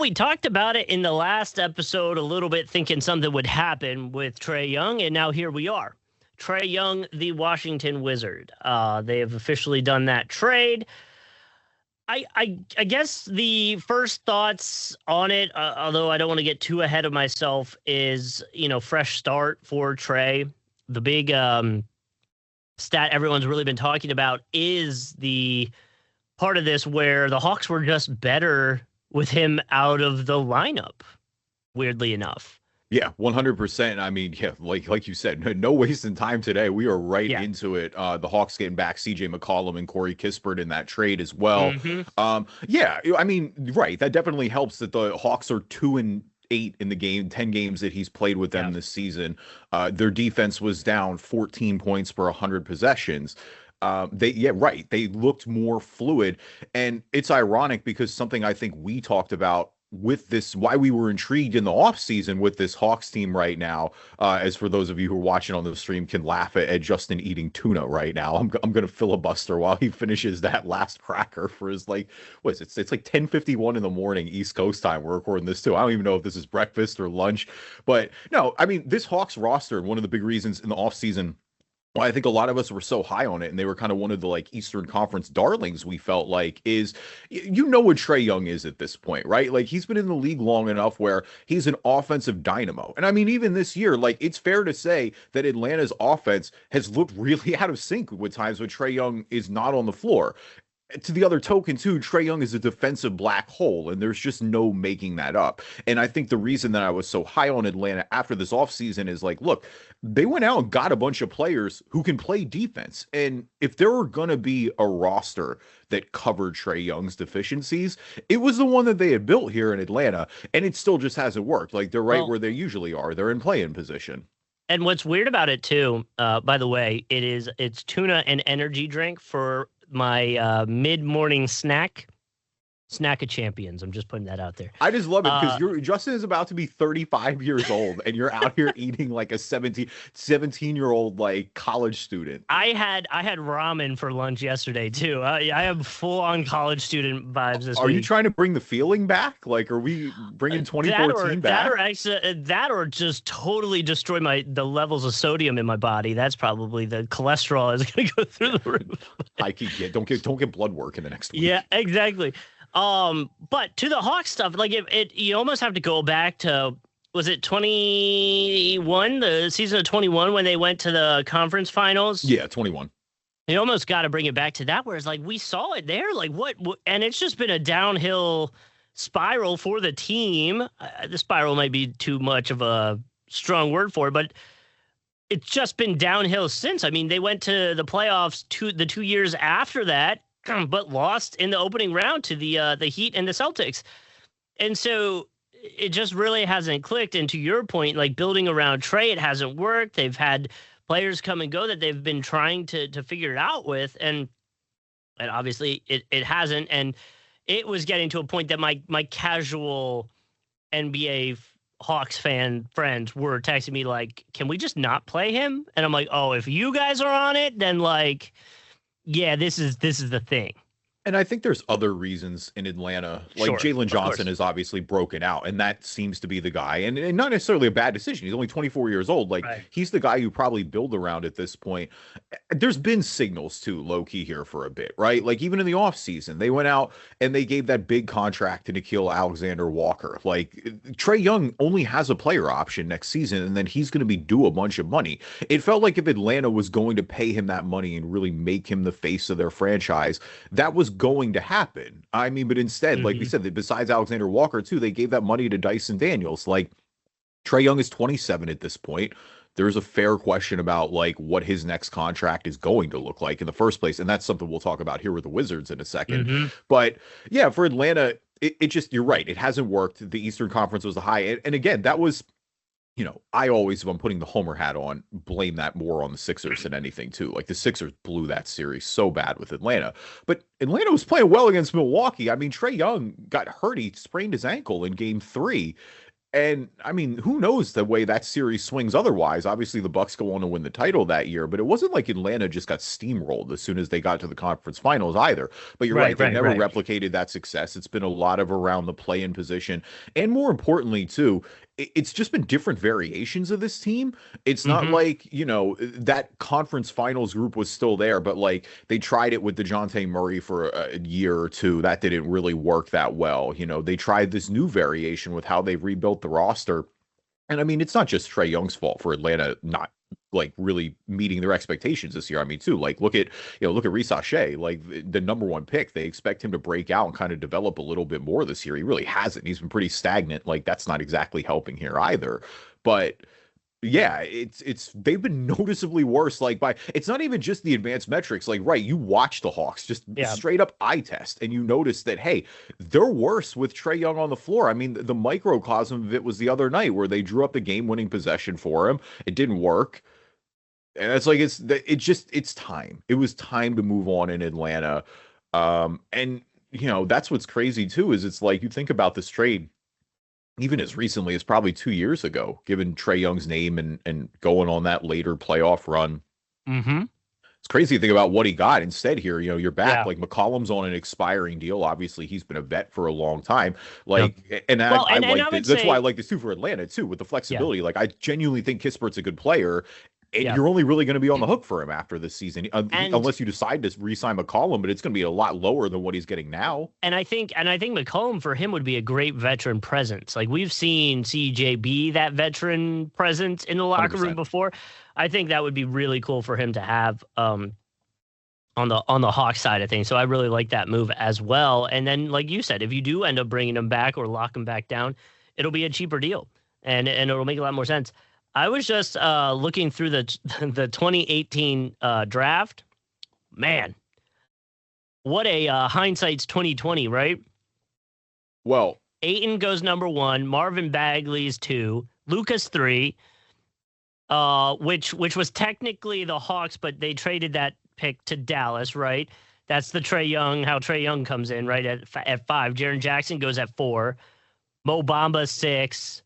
we talked about it in the last episode a little bit, thinking something would happen with Trae Young, and now here we are. Trae Young, the Washington Wizard. They have officially done that trade. I guess the first thoughts on it, although I don't want to get too ahead of myself, is, fresh start for Trae. The big stat everyone's really been talking about is the part of this where the Hawks were just better with him out of the lineup, weirdly enough. Yeah, 100%. I mean, yeah, like you said, no wasting time today. We are right into it. The Hawks getting back CJ McCollum and Corey Kispert in that trade as well. Yeah, I mean, right. That definitely helps that the Hawks are 2-8 in the 10 games that he's played with them this season. Their defense was down 14 points per 100 possessions. They looked more fluid, and it's ironic because something I think we talked about with this, why we were intrigued in the offseason with this Hawks team right now, as for those of you who are watching on the stream can laugh at Justin eating tuna right now. I'm going to filibuster while he finishes that last cracker for his, it's like 10:51 in the morning East Coast time. We're recording this too. I don't even know if this is breakfast or lunch, but no, I mean, this Hawks roster, one of the big reasons in the offseason why I think a lot of us were so high on it, and they were kind of one of the Eastern Conference darlings, we felt like, is what Trae Young is at this point, right? Like, he's been in the league long enough where he's an offensive dynamo. And I mean, even this year, it's fair to say that Atlanta's offense has looked really out of sync with times when Trae Young is not on the floor. To the other token, too, Trae Young is a defensive black hole, and there's just no making that up. And I think the reason that I was so high on Atlanta after this offseason is look, they went out and got a bunch of players who can play defense. And if there were going to be a roster that covered Trae Young's deficiencies, it was the one that they had built here in Atlanta, and it still just hasn't worked. They're right where they usually are. They're in play-in position. And what's weird about it, too, by the way, it's tuna and energy drink for my mid-morning snack of champions. I'm just putting that out there. I just love it because Justin is about to be 35 years old, and you're out here eating like a 17-year-old college student. I had ramen for lunch yesterday too. I have full-on college student vibes this week. Are you trying to bring the feeling back? Are we bringing 2014 back? That or just totally destroy the levels of sodium in my body. That's probably the cholesterol is going to go through the roof. I can get don't get blood work in the next week. Yeah, exactly. But to the Hawks stuff, you almost have to go back to, was it 21, the season of 21 when they went to the conference finals? Yeah, 21. You almost got to bring it back to that, whereas we saw it there, what, and it's just been a downhill spiral for the team. The spiral might be too much of a strong word for it, but it's just been downhill since. I mean, they went to the playoffs the 2 years after that, but lost in the opening round to the Heat and the Celtics. And so it just really hasn't clicked. And to your point, building around Trae, it hasn't worked. They've had players come and go that they've been trying to figure it out with. And obviously it hasn't. And it was getting to a point that my casual NBA Hawks fan friends were texting me can we just not play him? And I'm like, oh, if you guys are on it, then yeah, this is the thing. And I think there's other reasons in Atlanta. Jalen Johnson is obviously broken out, and that seems to be the guy. And not necessarily a bad decision. He's only 24 years old. He's the guy you probably build around at this point. There's been signals, too, low-key here for a bit, right? Even in the offseason, they went out and they gave that big contract to Nickeil Alexander-Walker. Trae Young only has a player option next season, and then he's going to be due a bunch of money. It felt like if Atlanta was going to pay him that money and really make him the face of their franchise, that was going to happen. I mean, but instead, like we said, besides Alexander Walker too, they gave that money to Dyson Daniels. Trae Young is 27 at this point. There's a fair question about what his next contract is going to look like in the first place. And that's something we'll talk about here with the Wizards in a second. But yeah, for Atlanta, it just, you're right. It hasn't worked. The Eastern Conference was the high. And again, that was, I always, if I'm putting the Homer hat on, blame that more on the Sixers than anything, too. The Sixers blew that series so bad with Atlanta. But Atlanta was playing well against Milwaukee. I mean, Trae Young got hurt. He sprained his ankle in game 3. And I mean, who knows the way that series swings otherwise? Obviously, the Bucks go on to win the title that year, but it wasn't like Atlanta just got steamrolled as soon as they got to the conference finals either. But you're right, Right, they've right, never right. replicated that success. It's been a lot of around the play-in position. And more importantly, too, it's just been different variations of this team. It's not Hmm. like, that conference finals group was still there, but like they tried it with DeJounte Murray for a year or two. That didn't really work that well. They tried this new variation with how they rebuilt the roster. And I mean, it's not just Trae Young's fault for Atlanta not like really meeting their expectations this year. I mean, too, like look at Reece Shea, like the number one pick. They expect him to break out and kind of develop a little bit more this year. He really hasn't. He's been pretty stagnant. Like that's not exactly helping here either. But yeah, it's they've been noticeably worse. Like it's not even just the advanced metrics. Like, right, you watch the Hawks, just Yeah. straight up eye test, and you notice that hey, they're worse with Trae Young on the floor. I mean, the microcosm of it was the other night where they drew up the game-winning possession for him. It didn't work, and it's like it's time. It was time to move on in Atlanta, and that's what's crazy too is it's like you think about this trade even as recently as probably 2 years ago, given Trae Young's name and going on that later playoff run. Hmm. It's crazy to think about what he got instead here. You're back. Yeah. Like McCollum's on an expiring deal. Obviously, he's been a vet for a long time. Yep. Like, and Well, I and like I this. would That's why I say, like this too for Atlanta too, with the yeah, flexibility. Like, I genuinely think Kispert's a good player. And yeah. you're only really going to be on the hook for him after this season, And unless you decide to re-sign McCollum. But it's going to be a lot lower than what he's getting now. I think McCollum for him would be a great veteran presence. Like we've seen CJ be that veteran presence in the Hundred locker room percent. before. I think that would be really cool for him to have on the Hawks side of things. So I really like that move as well. And then, like you said, if you do end up bringing him back or lock him back down, it'll be a cheaper deal, and it'll make a lot more sense. I was just looking through the the 2018 draft. Man, what a hindsight's 2020, right? Well, Aiton goes number one, Marvin Bagley's two, Lucas three, which was technically the Hawks, but they traded that pick to Dallas, right? That's the Trae Young, how Trae Young comes in, right? At five. Jaren Jackson goes at four. Mo Bamba six.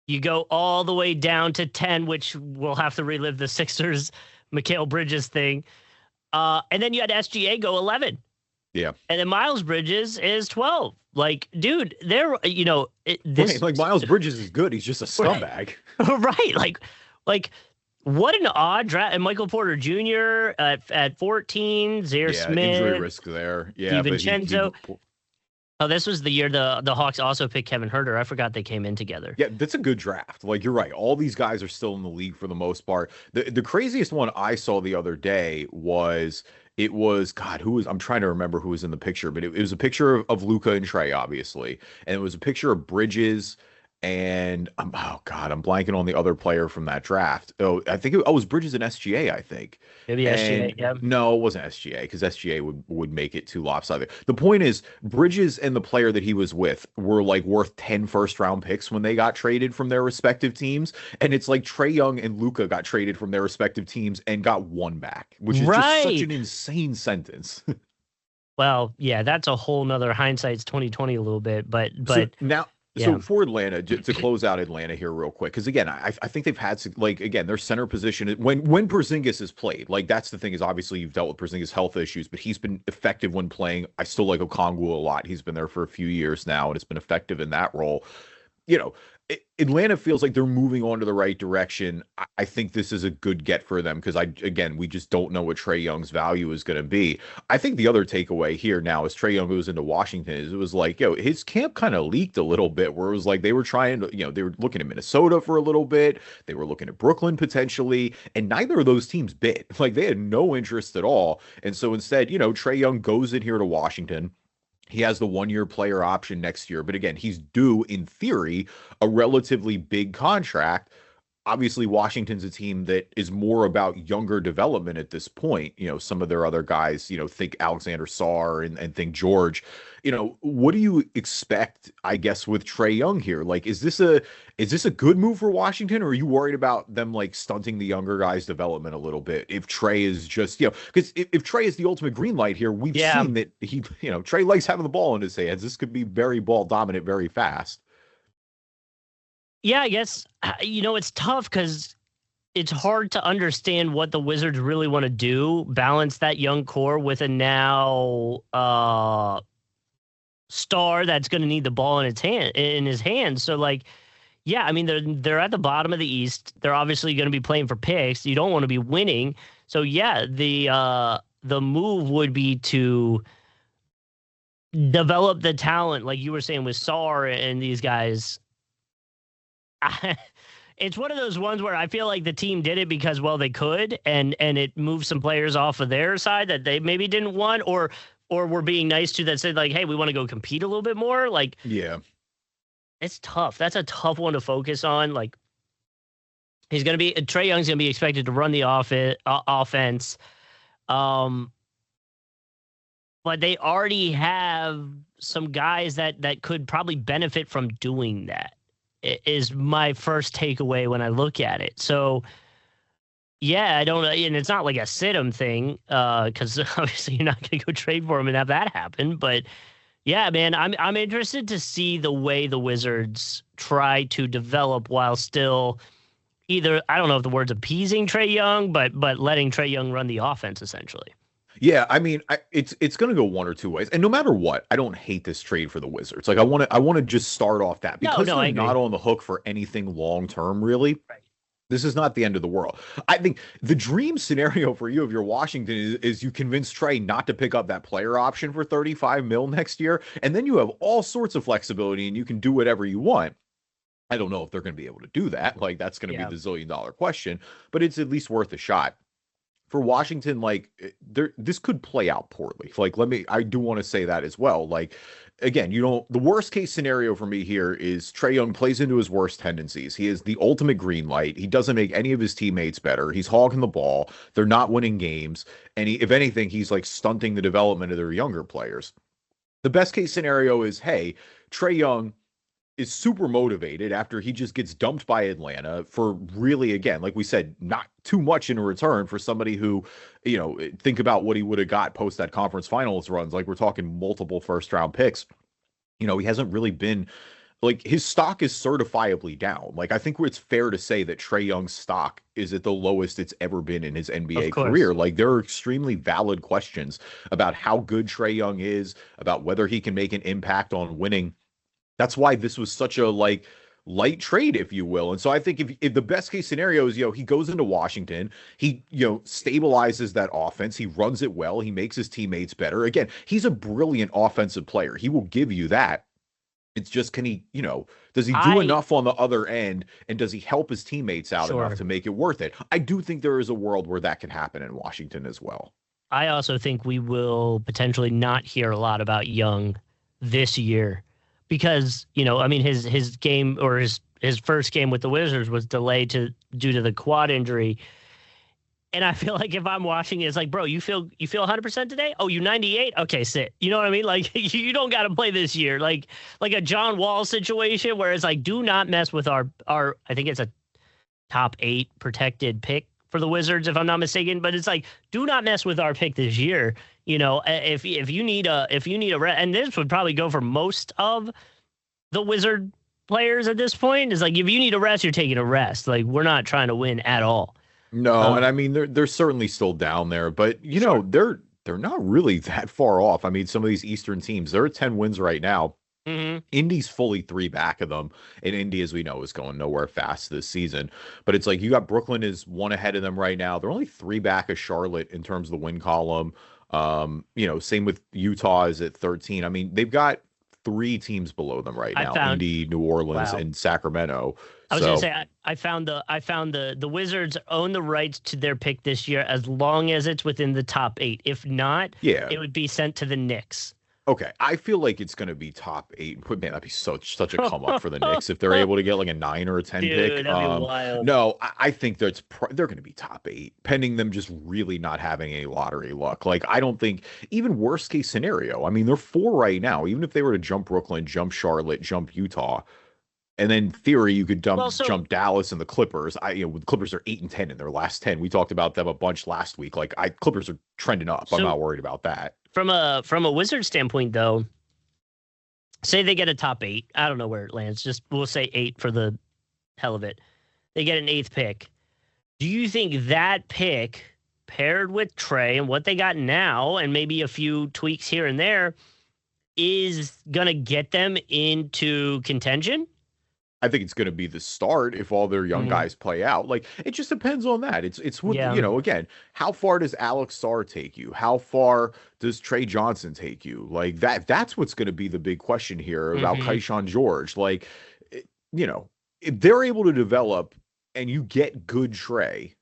You go all the way down to 10, which we'll have to relive the Sixers, Mikal Bridges thing. And then you had SGA go 11. yeah. And then Miles Bridges is 12. Like, dude, Right, like Miles Bridges is good. He's just a scumbag. right. Like, what an odd draft. And Michael Porter Jr. at 14, Zaire Yeah, injury Smith, risk there. Yeah, but DiVincenzo. Oh, this was the year the Hawks also picked Kevin Herter. I forgot they came in together. yeah, that's a good draft. Like you're right. All these guys are still in the league for the most part. The craziest one I saw the other day was it was God, who was I'm trying to remember who was in the picture, but it was a picture of Luca and Trey, obviously, and it was a picture of Bridges and oh God, I'm blanking on the other player from that draft. Oh, I think it was Bridges and SGA, I think. Maybe SGA. And Yeah. no, it wasn't SGA because SGA would make it too lopsided. The point is, Bridges and the player that he was with were like worth 10 first round picks when they got traded from their respective teams. And it's like Trae Young and Luca got traded from their respective teams and got one back, which is just such Right. an insane sentence. Well, yeah, that's a whole nother hindsight's 2020 a little bit, but So now, yeah. so for Atlanta, to close out Atlanta here real quick, because again, I think they've had like again their center position when Porzingis has played, like that's the thing is obviously you've dealt with Porzingis health issues, but he's been effective when playing. I still like Okongwu a lot. He's been there for a few years now and it's been effective in that role. You know, Atlanta feels like they're moving on to the right direction. I think this is a good get for them because we just don't know what Trae Young's value is going to be. I think the other takeaway here now is Trae Young goes into Washington is it was like, his camp kind of leaked a little bit where it was like they were trying to, they were looking at Minnesota for a little bit. They were looking at Brooklyn potentially, and neither of those teams bit. Like they had no interest at all. And so instead, Trae Young goes in here to Washington. He has the 1 year player option next year, but again, he's due in theory a relatively big contract. Obviously, Washington's a team that is more about younger development at this point. Some of their other guys, think Alexander Sarr and think George. What do you expect, I guess, with Trae Young here? Like, is this a good move for Washington, or are you worried about them like stunting the younger guys' development a little bit? If Trae is just, because if Trae is the ultimate green light here, we've Yeah. seen that Trae likes having the ball in his hands. This could be very ball dominant, very fast. Yeah, I guess, it's tough because it's hard to understand what the Wizards really want to do, balance that young core with a now star that's going to need the ball in his hands. So like, yeah, I mean they're at the bottom of the East. They're obviously going to be playing for picks. You don't want to be winning. So yeah, the move would be to develop the talent, like you were saying with Sar and these guys. It's one of those ones where I feel like the team did it because, well, they could, and it moved some players off of their side that they maybe didn't want, or were being nice to, that said like, hey, we want to go compete a little bit more. Like, yeah, it's tough. That's a tough one to focus on. Like, Trae Young's gonna be expected to run the offense. But they already have some guys that could probably benefit from doing that, is my first takeaway when I look at it. So, yeah, I don't, and it's not like a sit-em thing, because obviously you're not going to go trade for him and have that happen. But yeah, man, I'm interested to see the way the Wizards try to develop while still either, I don't know if the word's appeasing Trae Young, but letting Trae Young run the offense essentially. Yeah, I mean, it's going to go one or two ways, and no matter what, I don't hate this trade for the Wizards. Like, I want to just start off that because they're not on the hook for anything long term, really. Right. This is not the end of the world. I think the dream scenario for you, if you're Washington, is you convince Trae not to pick up that player option for 35 mil next year, and then you have all sorts of flexibility and you can do whatever you want. I don't know if they're going to be able to do that. Like, that's going to be the $1 zillion question, but it's at least worth a shot. For Washington, like, this could play out poorly. Like, I do want to say that as well. Like, again, the worst case scenario for me here is Trae Young plays into his worst tendencies. He is the ultimate green light. He doesn't make any of his teammates better. He's hogging the ball. They're not winning games. And if anything, he's like stunting the development of their younger players. The best case scenario is, hey, Trae Young is super motivated after he just gets dumped by Atlanta for really, again, like we said, not too much in return for somebody who, think about what he would have got post that conference finals runs. Like, we're talking multiple first round picks. He hasn't really been, like, his stock is certifiably down. Like, I think it's fair to say that Trae Young's stock is at the lowest it's ever been in his NBA career. Like, there are extremely valid questions about how good Trae Young is, about whether he can make an impact on winning. That's why this was such a light trade, if you will. And so I think if the best case scenario is, he goes into Washington, he, stabilizes that offense, he runs it well, he makes his teammates better. Again, he's a brilliant offensive player. He will give you that. It's just, can he, does he do enough on the other end, and does he help his teammates out enough to make it worth it? I do think there is a world where that can happen in Washington as well. I also think we will potentially not hear a lot about Young this year. Because, his game, or his first game with the Wizards was delayed due to the quad injury. And I feel like if I'm watching it, it's like, bro, you feel 100% today? Oh, you 98? Okay, sit. You know what I mean? Like, you don't got to play this year. Like a John Wall situation where it's like, do not mess with our I think it's a top 8 protected pick for the Wizards, if I'm not mistaken. But it's like, do not mess with our pick this year. If you need a and this would probably go for most of the Wizard players at this point, is like, if you need a rest, you're taking a rest. Like, we're not trying to win at all. No, and I mean they're certainly still down there, but they're not really that far off. I mean, some of these Eastern teams, they're at 10 wins right now. Mm-hmm. Indy's fully 3 back of them, and Indy, as we know, is going nowhere fast this season. But it's like, you got Brooklyn is 1 ahead of them right now. They're only 3 back of Charlotte in terms of the win column. Same with Utah is at 13. I mean, they've got 3 teams below them right now: Indy, New Orleans, and Sacramento. I was gonna say I found the Wizards own the rights to their pick this year as long as it's within the top 8. If not, it would be sent to the Knicks. Okay, I feel like it's going to be top 8. Man, that'd be such a come up for the Knicks if they're able to get like a 9 or a 10 pick. That'd be wild. No, I think they're going to be top 8, pending them just really not having any lottery luck. Like, I don't think, even worst case scenario, I mean, they're 4 right now. Even if they were to jump Brooklyn, jump Charlotte, jump Utah, and then in theory you could jump Dallas and the Clippers. The Clippers are 8 and 10 in their last 10. We talked about them a bunch last week. Like, Clippers are trending up. I'm not worried about that. From a Wizard standpoint, though, say they get a top 8. I don't know where it lands. Just we'll say 8 for the hell of it. They get an 8th pick. Do you think that pick, paired with Trae and what they got now, and maybe a few tweaks here and there, is going to get them into contention? I think it's going to be the start if all their young guys play out. Like, it just depends on that. It's what, again, how far does Alex Sarr take you? How far does Trey Johnson take you? Like, that's what's going to be the big question here about Kayshawn George. Like, if they're able to develop and you get good Trey,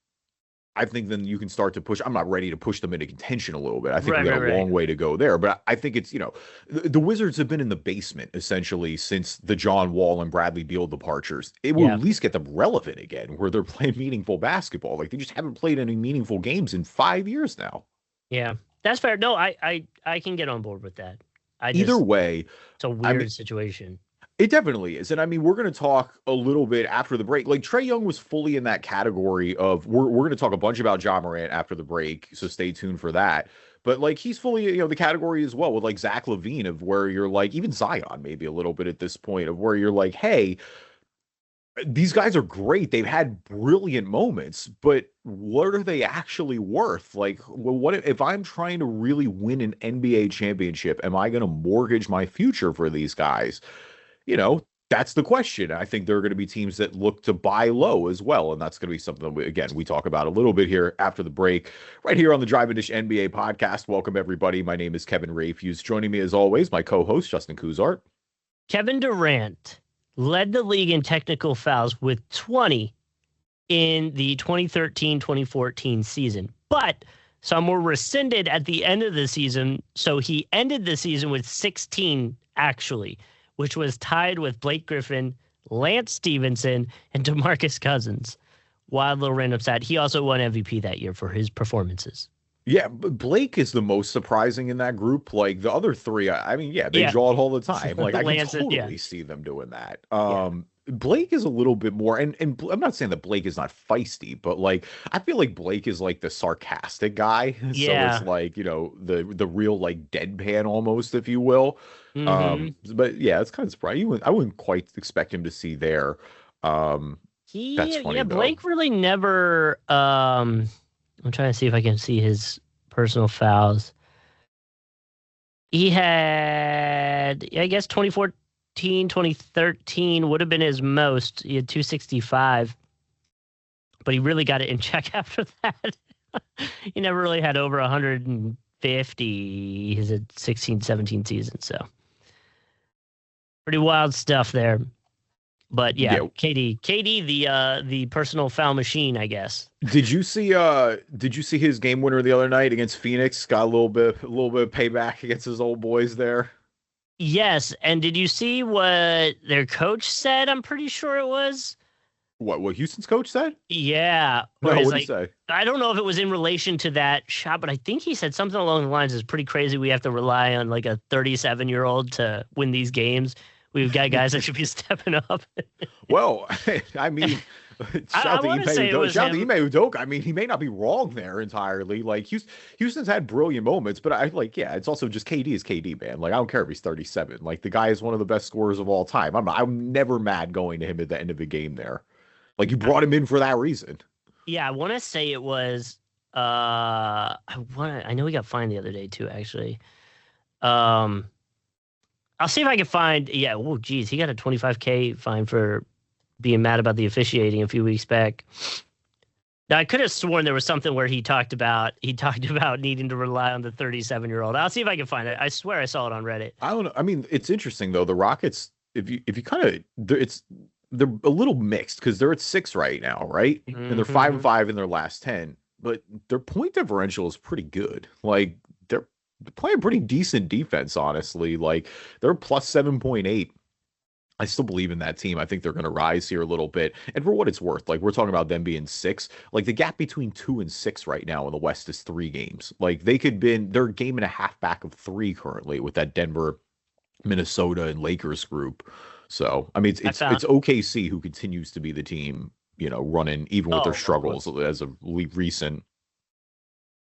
I think then you can start to push. I'm not ready to push them into contention a little bit. I think we got a long way to go there. But I think it's, the Wizards have been in the basement essentially since the John Wall and Bradley Beal departures. It will at least get them relevant again where they're playing meaningful basketball. Like, they just haven't played any meaningful games in 5 years now. Yeah, that's fair. No, I can get on board with that. Either way, it's a weird situation. It definitely is. And I mean, we're going to talk a little bit after the break. Like, Trae Young was fully in that category of, we're going to talk a bunch about Ja Morant after the break, so stay tuned for that. But like, he's fully, the category as well with like Zach LaVine, of where you're like, even Zion maybe a little bit at this point, of where you're like, hey, these guys are great. They've had brilliant moments, but what are they actually worth? Like, well, what if I'm trying to really win an NBA championship? Am I going to mortgage my future for these guys? That's the question. I think there are going to be teams that look to buy low as well. And that's going to be something that we talk about a little bit here after the break, right here on the Drive and Dish NBA podcast. Welcome, everybody. My name is Kevin Rafuse. Joining me, as always, my co-host, Justin Cousart. Kevin Durant led the league in technical fouls with 20 in the 2013-2014 season. But some were rescinded at the end of the season. So he ended the season with 16, actually, which was tied with Blake Griffin, Lance Stevenson, and DeMarcus Cousins. Wild little random stat. He also won MVP that year for his performances. Yeah, but Blake is the most surprising in that group. Like, the other three, they draw it all the time. Like, I can totally see them doing that. Blake is a little bit more, and I'm not saying that Blake is not feisty, but like, I feel like Blake is like the sarcastic guy. Yeah. So it's like, the real like deadpan almost, if you will. But yeah, it's kind of surprising. I wouldn't quite expect him to see there. That's funny, Blake really never. I'm trying to see if I can see his personal fouls. He had, I guess, 2013 would have been his most. He had 265, but he really got it in check after that. He never really had over 150 his 16-17 season, so pretty wild stuff there. But yeah, KD, the personal foul machine, I guess. Did you see his game winner the other night against Phoenix? Got a little bit of payback against his old boys there. Yes, and did you see what their coach said? I'm pretty sure it was. What Houston's coach said? Yeah. No, what did he say? I don't know if it was in relation to that shot, but I think he said something along the lines, it's pretty crazy we have to rely on like a 37-year-old to win these games. We've got guys that should be stepping up. Well, I mean, shout out to Ime Udoka. I mean, he may not be wrong there entirely. Like, Houston's had brilliant moments, but it's also just KD is KD, man. Like, I don't care if he's 37. Like, the guy is one of the best scorers of all time. I'm never mad going to him at the end of the game there. Like, you brought him in for that reason. Yeah, I want to say it was. I know he got fined the other day too, actually. I'll see if I can find. Yeah. Oh, geez, he got a $25,000 fine for being mad about the officiating a few weeks back. Now, I could have sworn there was something where he talked about needing to rely on the 37-year-old. I'll see if I can find it. I swear I saw it on Reddit. I don't know. I mean, it's interesting though. The Rockets, if you kind of, they're a little mixed because they're at 6 right now, right? And they're 5-5 in their last 10, but their point differential is pretty good. Like, they're playing pretty decent defense, honestly. Like, they're plus 7.8. I still believe in that team. I think they're going to rise here a little bit. And for what it's worth, like, we're talking about them being 6. Like, the gap between 2 and 6 right now in the West is 3 games. Like, they're a game and a half back of 3 currently with that Denver, Minnesota, and Lakers group. So, I mean, it's OKC who continues to be the team, running even with their struggles as of recent.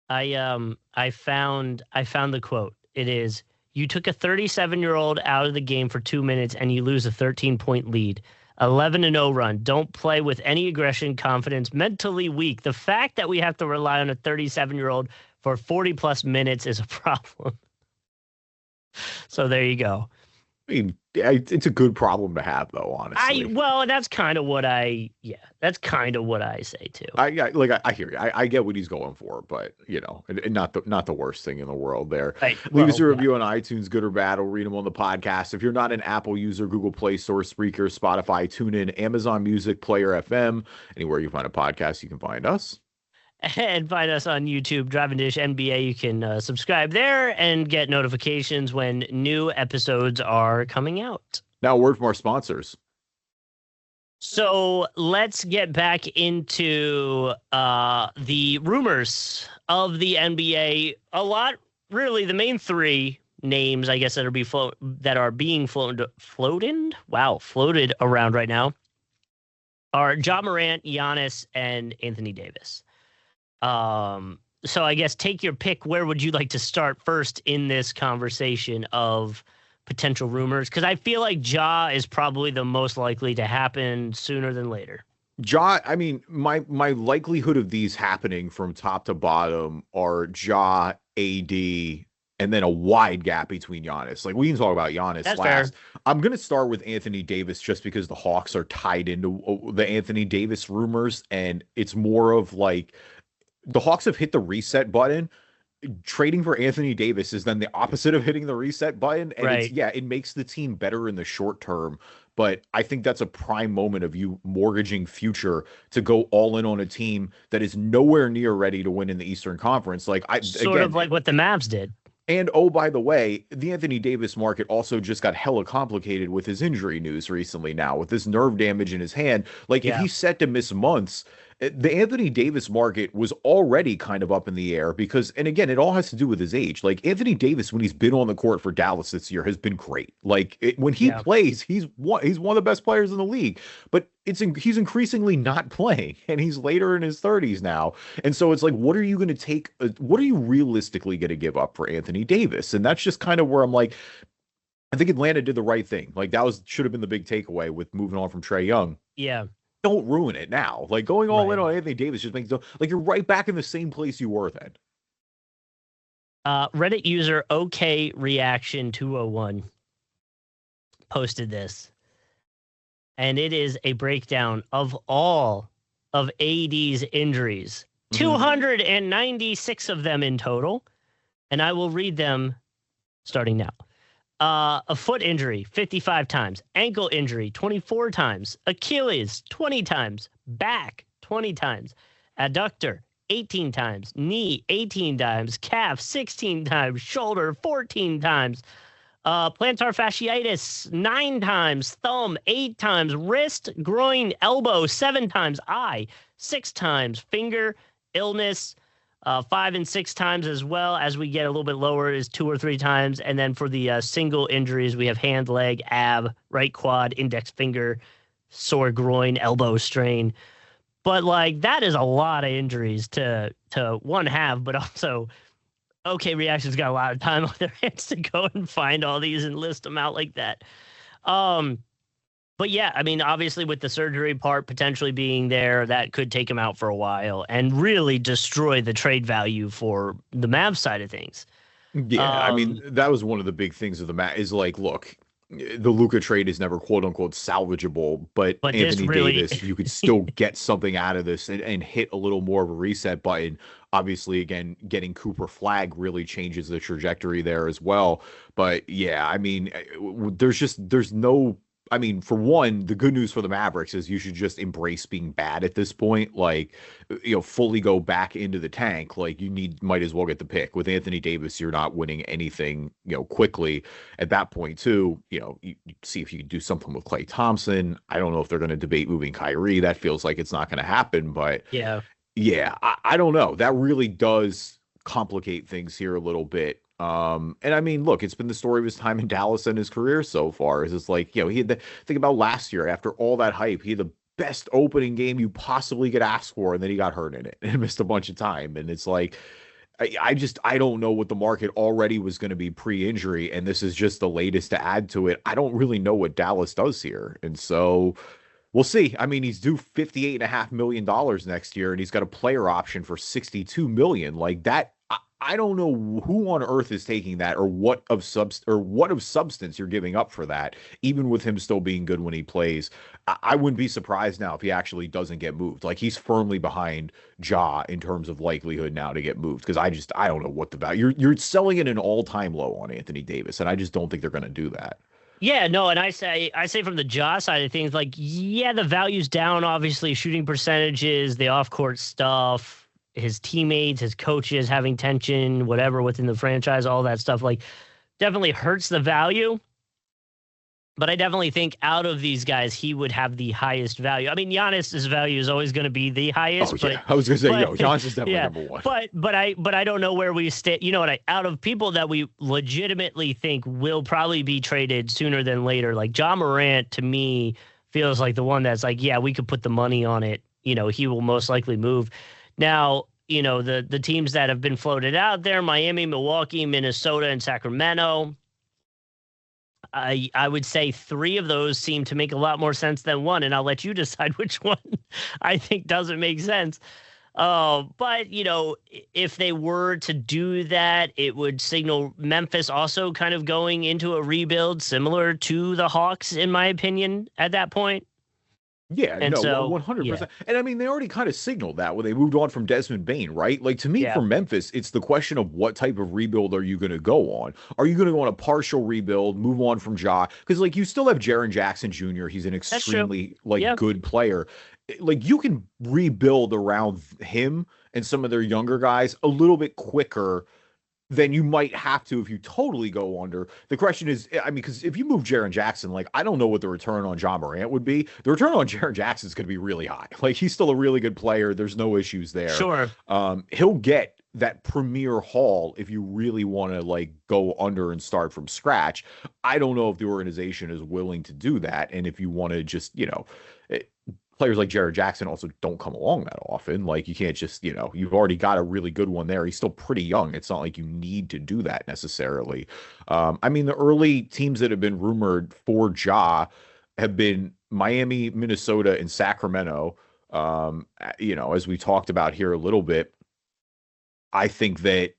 I found the quote. It is, "You took a 37-year-old out of the game for 2 minutes and you lose a 13-point lead. 11-0 run. Don't play with any aggression, confidence, mentally weak. The fact that we have to rely on a 37-year-old for 40-plus minutes is a problem. So there you go. I mean, it's a good problem to have, though. Honestly, that's kind of what I say too. I hear you. I get what he's going for, but not the worst thing in the world. There, right. Leave us a review on iTunes, good or bad. We'll read them on the podcast. If you're not an Apple user, Google Play Store, Spreaker, Spotify, TuneIn, Amazon Music, Player FM, anywhere you find a podcast, you can find us. And find us on YouTube, Drive and Dish NBA. You can subscribe there and get notifications when new episodes are coming out. Now, a word from our sponsors. So let's get back into the rumors of the NBA. A lot, really, the main three names, I guess, that are being floated around right now are Ja Morant, Giannis, and Anthony Davis. So I guess take your pick. Where would you like to start first in this conversation of potential rumors? Because I feel like Ja is probably the most likely to happen sooner than later. Ja, I mean, my likelihood of these happening from top to bottom are Ja, AD, and then a wide gap between Giannis. Like, we can talk about Giannis That's last. Fair. I'm going to start with Anthony Davis just because the Hawks are tied into the Anthony Davis rumors, and it's more of like, the Hawks have hit the reset button. Trading for Anthony Davis is then the opposite of hitting the reset button. And right. It makes the team better in the short term. But I think that's a prime moment of you mortgaging future to go all in on a team that is nowhere near ready to win in the Eastern Conference. Like sort of like what the Mavs did. And, oh, by the way, the Anthony Davis market also just got hella complicated with his injury news recently now, with this nerve damage in his hand. Like, if he's set to miss months, the Anthony Davis market was already kind of up in the air because, and again, it all has to do with his age. Like, Anthony Davis, when he's been on the court for Dallas this year, has been great. Like, when he plays, he's one of the best players in the league. But he's increasingly not playing, and he's later in his 30s now. And so it's like, what are you going to take? What are you realistically going to give up for Anthony Davis? And that's just kind of where I'm like, I think Atlanta did the right thing. Like, that should have been the big takeaway with moving on from Trae Young. Yeah. Don't ruin it now. Like, going all in on Anthony Davis just makes like you're right back in the same place you were then. Reddit user OK Reaction 201 posted this, and it is a breakdown of all of AD's injuries, 296 of them in total, and I will read them starting now. A foot injury, 55 times. Ankle injury, 24 times. Achilles, 20 times. Back, 20 times. Adductor, 18 times. Knee, 18 times. Calf, 16 times. Shoulder, 14 times. Plantar fasciitis, 9 times. Thumb, 8 times. Wrist, groin, elbow, 7 times. Eye, 6 times. Finger, illness, 5 and 6 times, as well. As we get a little bit lower is 2 or 3 times. And then for the single injuries, we have hand, leg, ab, right quad, index finger, sore groin, elbow strain. But like, that is a lot of injuries to one have, but also OK Reaction's got a lot of time on their hands to go and find all these and list them out like that. But yeah, I mean, obviously with the surgery part potentially being there, that could take him out for a while and really destroy the trade value for the Mavs side of things. Yeah, I mean, that was one of the big things of the Mavs is like, look, the Luka trade is never quote unquote salvageable, but Anthony Davis, you could still get something out of this and hit a little more of a reset button. Obviously, again, getting Cooper Flagg really changes the trajectory there as well. But yeah, I mean, there's no. I mean, for one, the good news for the Mavericks is you should just embrace being bad at this point. Like, fully go back into the tank. Like, might as well get the pick. With Anthony Davis, you're not winning anything, quickly at that point, too. You see if you can do something with Klay Thompson. I don't know if they're going to debate moving Kyrie. That feels like it's not going to happen. But yeah, I don't know. That really does complicate things here a little bit. And I mean, look, it's been the story of his time in Dallas and his career so far. Is it's like, he had think about last year after all that hype, he had the best opening game you possibly could ask for, and then he got hurt in it and missed a bunch of time. And it's like, I don't know what the market already was going to be pre-injury, and this is just the latest to add to it. I don't really know what Dallas does here, and so We'll see. I mean, he's due $58.5 million next year, and he's got a player option for $62 million. Like that, I don't know who on earth is taking that, or what of substance you're giving up for that. Even with him still being good when he plays, I wouldn't be surprised now if he actually doesn't get moved. Like he's firmly behind Ja in terms of likelihood now to get moved, because I don't know what the value. You're selling at an all-time low on Anthony Davis, and I just don't think they're going to do that. Yeah, no, and I say from the Ja side of things, like, yeah, the value's down, obviously, shooting percentages, the off-court stuff, his teammates, his coaches having tension, whatever within the franchise, all that stuff, like, definitely hurts the value. But I definitely think out of these guys, he would have the highest value. I mean, Giannis's value is always going to be the highest. Oh but, yeah, I was going to say, Giannis is definitely number one. But I don't know where we stay. You know what? Out of people that we legitimately think will probably be traded sooner than later, like Ja Morant, to me feels like the one that's like, yeah, we could put the money on it. You know, he will most likely move. Now, you know, the teams that have been floated out there: Miami, Milwaukee, Minnesota, and Sacramento. I would say three of those seem to make a lot more sense than one, and I'll let you decide which one I think doesn't make sense. But, you know, if they were to do that, it would signal Memphis also kind of going into a rebuild similar to the Hawks, in my opinion, at that point. Yeah, And no, so, 100%. And I mean, they already kind of signaled that when they moved on from Desmond Bane, right? Like to me, yeah, for Memphis, it's the question of what type of rebuild are you going to go on? Are you going to go on a partial rebuild, move on from Ja? Because like you still have Jaren Jackson Jr. He's an that's true. extremely like Yeah, good player. Like you can rebuild around him and some of their younger guys a little bit quicker than you might have to if you totally go under. The question is, I mean, because if you move Jaren Jackson, like, I don't know what the return on Ja Morant would be. The return on Jaren Jackson is going to be really high. Like, he's still a really good player. There's no issues there. sure. He'll get that premier haul if you really want to, like, go under and start from scratch. I don't know if the organization is willing to do that. And if you want to just, players like Jared Jackson also don't come along that often. Like you can't just, you've already got a really good one there. He's still pretty young. It's not like you need to do that necessarily. I mean, the early teams that have been rumored for Ja have been Miami, Minnesota, and Sacramento. As we talked about here a little bit, I think that,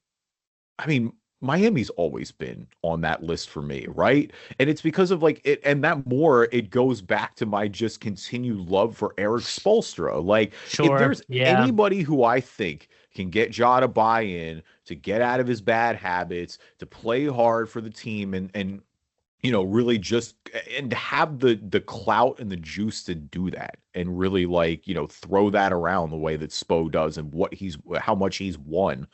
I mean, Miami's always been on that list for me, right? And it's because of like it, and that more it goes back to my just continued love for Eric Spoelstra. Like, if Sure. there's Yeah. anybody who I think can get Ja to buy in, to get out of his bad habits, to play hard for the team, and really just and have the clout and the juice to do that, and really like throw that around the way that Spo does, and how much he's won.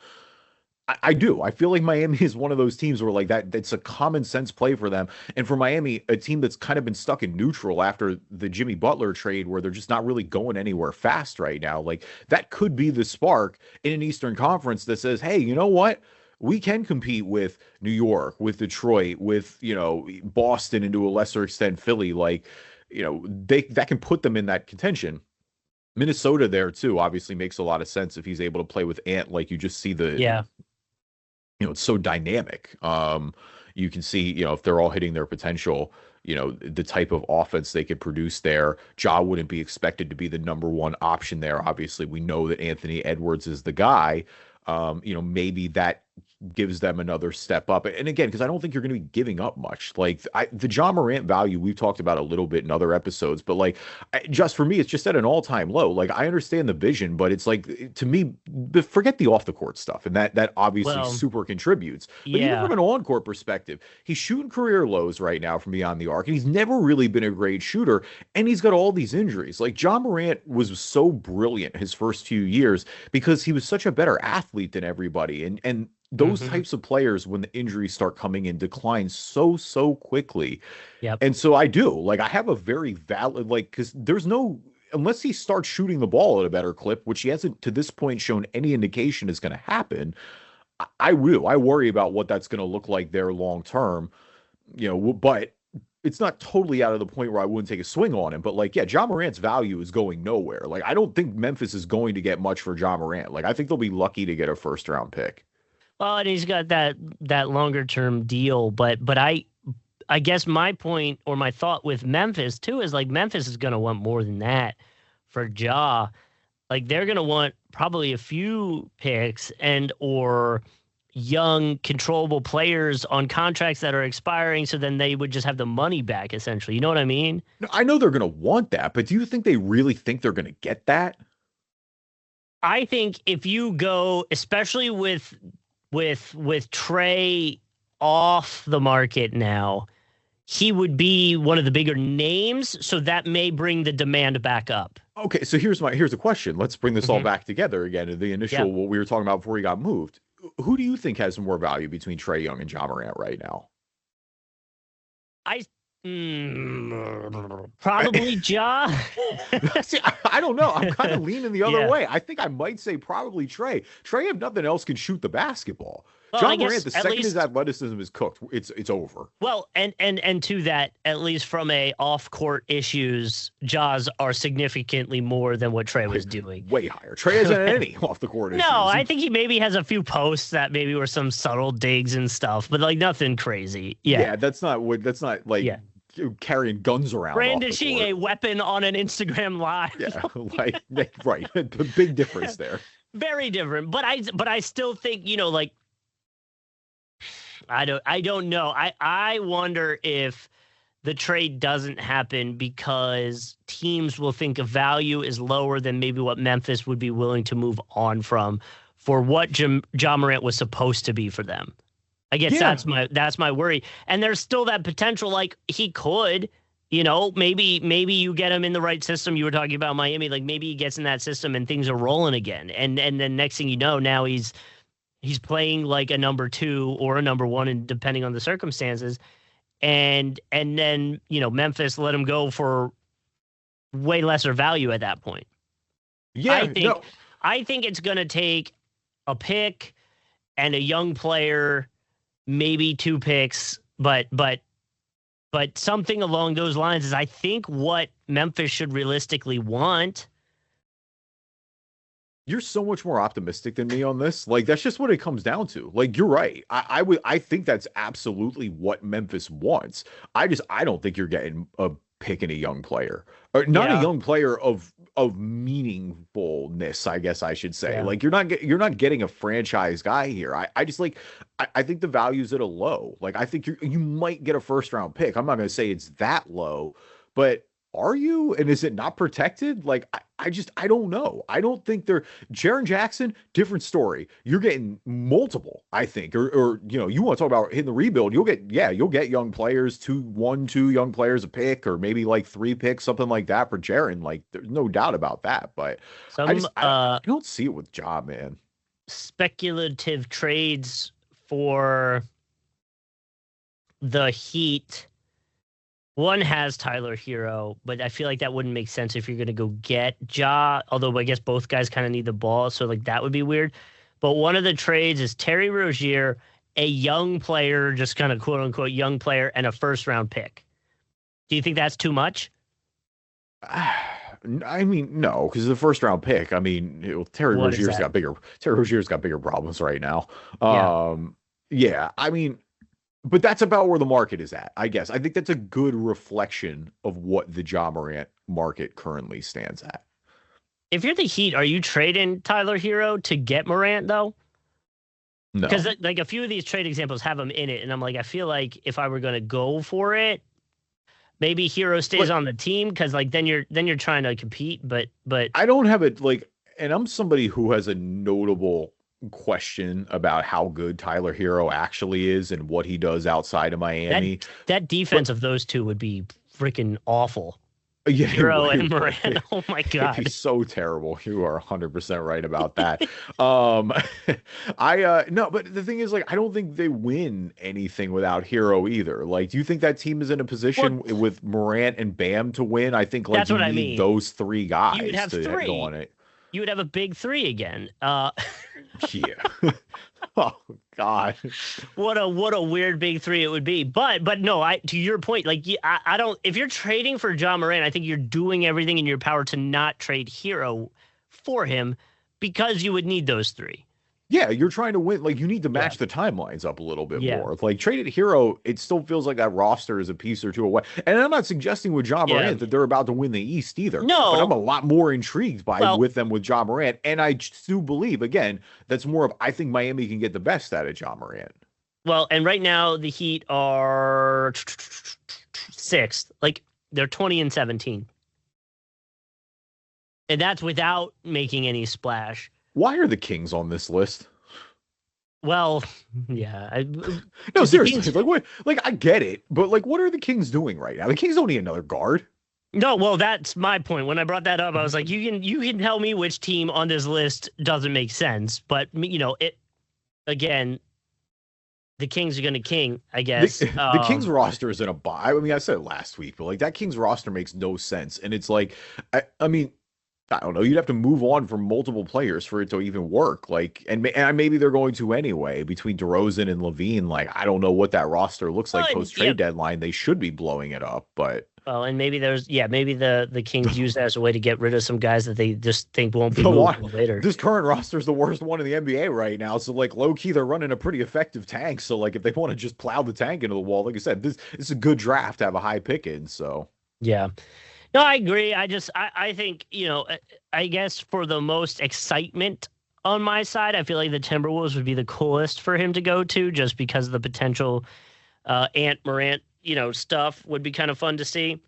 I do. I feel like Miami is one of those teams where like that's a common sense play for them. And for Miami, a team that's kind of been stuck in neutral after the Jimmy Butler trade, where they're just not really going anywhere fast right now. Like that could be the spark in an Eastern Conference that says, hey, you know what? We can compete with New York, with Detroit, with, Boston, and to a lesser extent, Philly. Like, that can put them in that contention. Minnesota there too obviously makes a lot of sense if he's able to play with Ant. Like you just see Yeah. it's so dynamic. You can see, if they're all hitting their potential, the type of offense they could produce there. Ja wouldn't be expected to be the number one option there. Obviously, we know that Anthony Edwards is the guy. Maybe that gives them another step up. And again, because I don't think you're going to be giving up much. Like the Ja Morant value, we've talked about a little bit in other episodes, but like just for me, it's just at an all-time low. Like I understand the vision, but it's like to me, forget the off-the-court stuff, and that obviously super contributes. But even from an on-court perspective, he's shooting career lows right now from beyond the arc, and he's never really been a great shooter, and he's got all these injuries. Like Ja Morant was so brilliant his first few years because he was such a better athlete than everybody, and those types of players, when the injuries start coming in, decline so quickly. Yep. And so I do, like, I have a very valid, like, because there's no, unless he starts shooting the ball at a better clip, which he hasn't to this point shown any indication is going to happen. I worry about what that's going to look like there long term, but it's not totally out of the point where I wouldn't take a swing on him. But like, yeah, Ja Morant's value is going nowhere. Like, I don't think Memphis is going to get much for Ja Morant. Like, I think they'll be lucky to get a first round pick. Well, and he's got that longer term deal, but I guess my point or my thought with Memphis too is like Memphis is going to want more than that for Ja. Like they're going to want probably a few picks and or young controllable players on contracts that are expiring. So then they would just have the money back essentially. You know what I mean? No, I know they're going to want that, but do you think they really think they're going to get that? I think if you go, especially with Trae off the market now, he would be one of the bigger names, so that may bring the demand back up. Okay, so here's the question. Let's bring this all back together again to the initial what we were talking about before he got moved. Who do you think has more value between Trae Young and Ja Morant right now? Probably Ja. See, I don't know. I'm kind of leaning the other way. I think I might say probably Trae. Trae, if nothing else, can shoot the basketball. Well, Ja Morant, the second his athleticism is cooked, it's over. Well, and to that, at least from a off-court issues, Ja's are significantly more than what Trae was doing. Way higher. Trae hasn't any off-the-court issues. No, I think he maybe has a few posts that maybe were some subtle digs and stuff, but like nothing crazy. Yeah, that's not like carrying guns around. Brandishing a weapon on an Instagram Live. Yeah, like right. The big difference there. Very different, but I still think like. I don't know. I wonder if the trade doesn't happen because teams will think a value is lower than maybe what Memphis would be willing to move on from for what Ja Morant was supposed to be for them. I guess that's my worry. And there's still that potential, like he could, maybe you get him in the right system. You were talking about Miami, like maybe he gets in that system and things are rolling again. And then next thing you know, now he's playing like a number 2 or a number 1, and depending on the circumstances. And then, Memphis let him go for way lesser value at that point. Yeah. I think it's going to take a pick and a young player, maybe 2 picks, but something along those lines is I think what Memphis should realistically want. You're so much more optimistic than me on this. Like, that's just what it comes down to. Like, you're right. I think that's absolutely what Memphis wants. I don't think you're getting a pick and a young player, or not a young player of meaningfulness, I guess I should say. Yeah. Like, you're not getting a franchise guy here. I think the value's at a low. Like, I think you might get a first round pick. I'm not going to say it's that low, but are you? And is it not protected? Like, I don't know. I don't think Jaren Jackson, different story. You're getting multiple, I think, or you want to talk about hitting the rebuild. You'll get young players, 2 young players a pick, or maybe like 3 picks, something like that for Jaren. Like, there's no doubt about that. But I don't see it with Ja, man. Speculative trades for the Heat. One has Tyler Hero, but I feel like that wouldn't make sense if you're going to go get Ja, although I guess both guys kind of need the ball, so like that would be weird. But one of the trades is Terry Rozier, a young player, just kind of quote-unquote young player, and a first-round pick. Do you think that's too much? I mean, no, because the first-round pick, Terry Rozier's got bigger problems right now. Yeah, I mean, but that's about where the market is at, I guess. I think that's a good reflection of what the Ja Morant market currently stands at. If you're the Heat, are you trading Tyler Hero to get Morant, though? No. Because like a few of these trade examples have him in it, and I'm like, I feel like if I were going to go for it, maybe Hero stays on the team because like then you're trying to compete. But I don't have it like, and I'm somebody who has a notable question about how good Tyler Hero actually is and what he does outside of Miami. That defense of those two would be freaking awful. Yeah, Hero and Morant. Oh my God. It'd be so terrible. You are 100% right about that. No, but the thing is, like, I don't think they win anything without Hero either. Like, do you think that team is in a position with Morant and Bam to win? I think like you need those 3 guys to go on it. You would have a big 3 again. Yeah. Oh God. What a weird big 3 it would be. But no, to your point, like I don't. If you're trading for Ja Morant, I think you're doing everything in your power to not trade Hero for him because you would need those 3. Yeah, you're trying to win. Like, you need to Yeah. match the timelines up a little bit Yeah. more. Like, traded hero, it still feels like that roster is a piece or two away. And I'm not suggesting with Ja Yeah. Morant that they're about to win the East either. No. But I'm a lot more intrigued Well, with them with Ja Morant. And I do believe, again, that's more of, I think Miami can get the best out of Ja Morant. well, and right now the Heat are sixth. Like, they're 20-17. And that's without making any splash. Why are the Kings on this list? Well, yeah. No, seriously. Kings, like, what? Like, I get it, but like, what are the Kings doing right now? The Kings don't need another guard. No, well, that's my point. When I brought that up, I was like, you can tell me which team on this list doesn't make sense, but it again. The Kings are going to king, I guess. The Kings roster is in a buy. I mean, I said it last week, but like that Kings roster makes no sense, and it's like, I mean. I don't know. You'd have to move on from multiple players for it to even work. Like, and maybe they're going to anyway between DeRozan and Levine. Like, I don't know what that roster looks like post trade deadline. They should be blowing it up, but and maybe maybe the Kings use that as a way to get rid of some guys that they just think won't be moved later. This current roster is the worst one in the NBA right now. So like low key, they're running a pretty effective tank. So like if they want to just plow the tank into the wall, like I said, this is a good draft to have a high pick in. So yeah. No, I agree. I think, I guess for the most excitement on my side, I feel like the Timberwolves would be the coolest for him to go to just because of the potential Ant Morant, stuff would be kind of fun to see.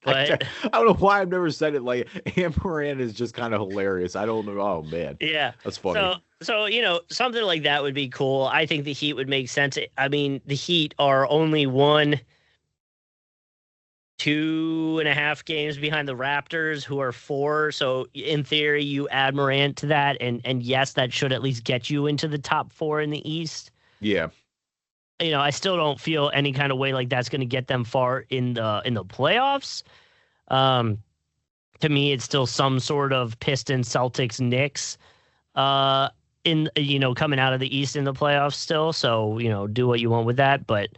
But I don't know why I've never said it. Like Ant Morant is just kind of hilarious. I don't know. Oh man. Yeah. That's funny. So, something like that would be cool. I think the Heat would make sense. I mean, the Heat are only 2.5 games behind the Raptors, who are 4. So in theory, you add Morant to that, and yes, that should at least get you into the top 4 in the East. Yeah. I still don't feel any kind of way like that's going to get them far in the playoffs. To me, it's still some sort of Pistons, Celtics, Knicks, coming out of the East in the playoffs still. So do what you want with that, but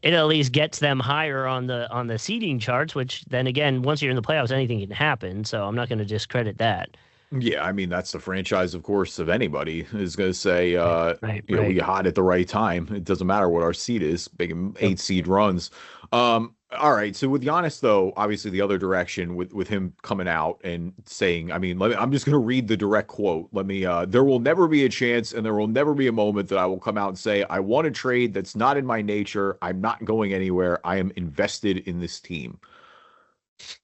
it at least gets them higher on the seeding charts, which then again, once you're in the playoffs, anything can happen. So I'm not going to discredit that. Yeah, I mean, that's the franchise, of course, of anybody is going to say, right. We get hot at the right time. It doesn't matter what our seed is, making 8 seed runs. All right. So with Giannis, though, obviously the other direction with him coming out and saying, I mean, I'm just going to read the direct quote. There will never be a chance and there will never be a moment that I will come out and say, I want a trade that's not in my nature. I'm not going anywhere. I am invested in this team.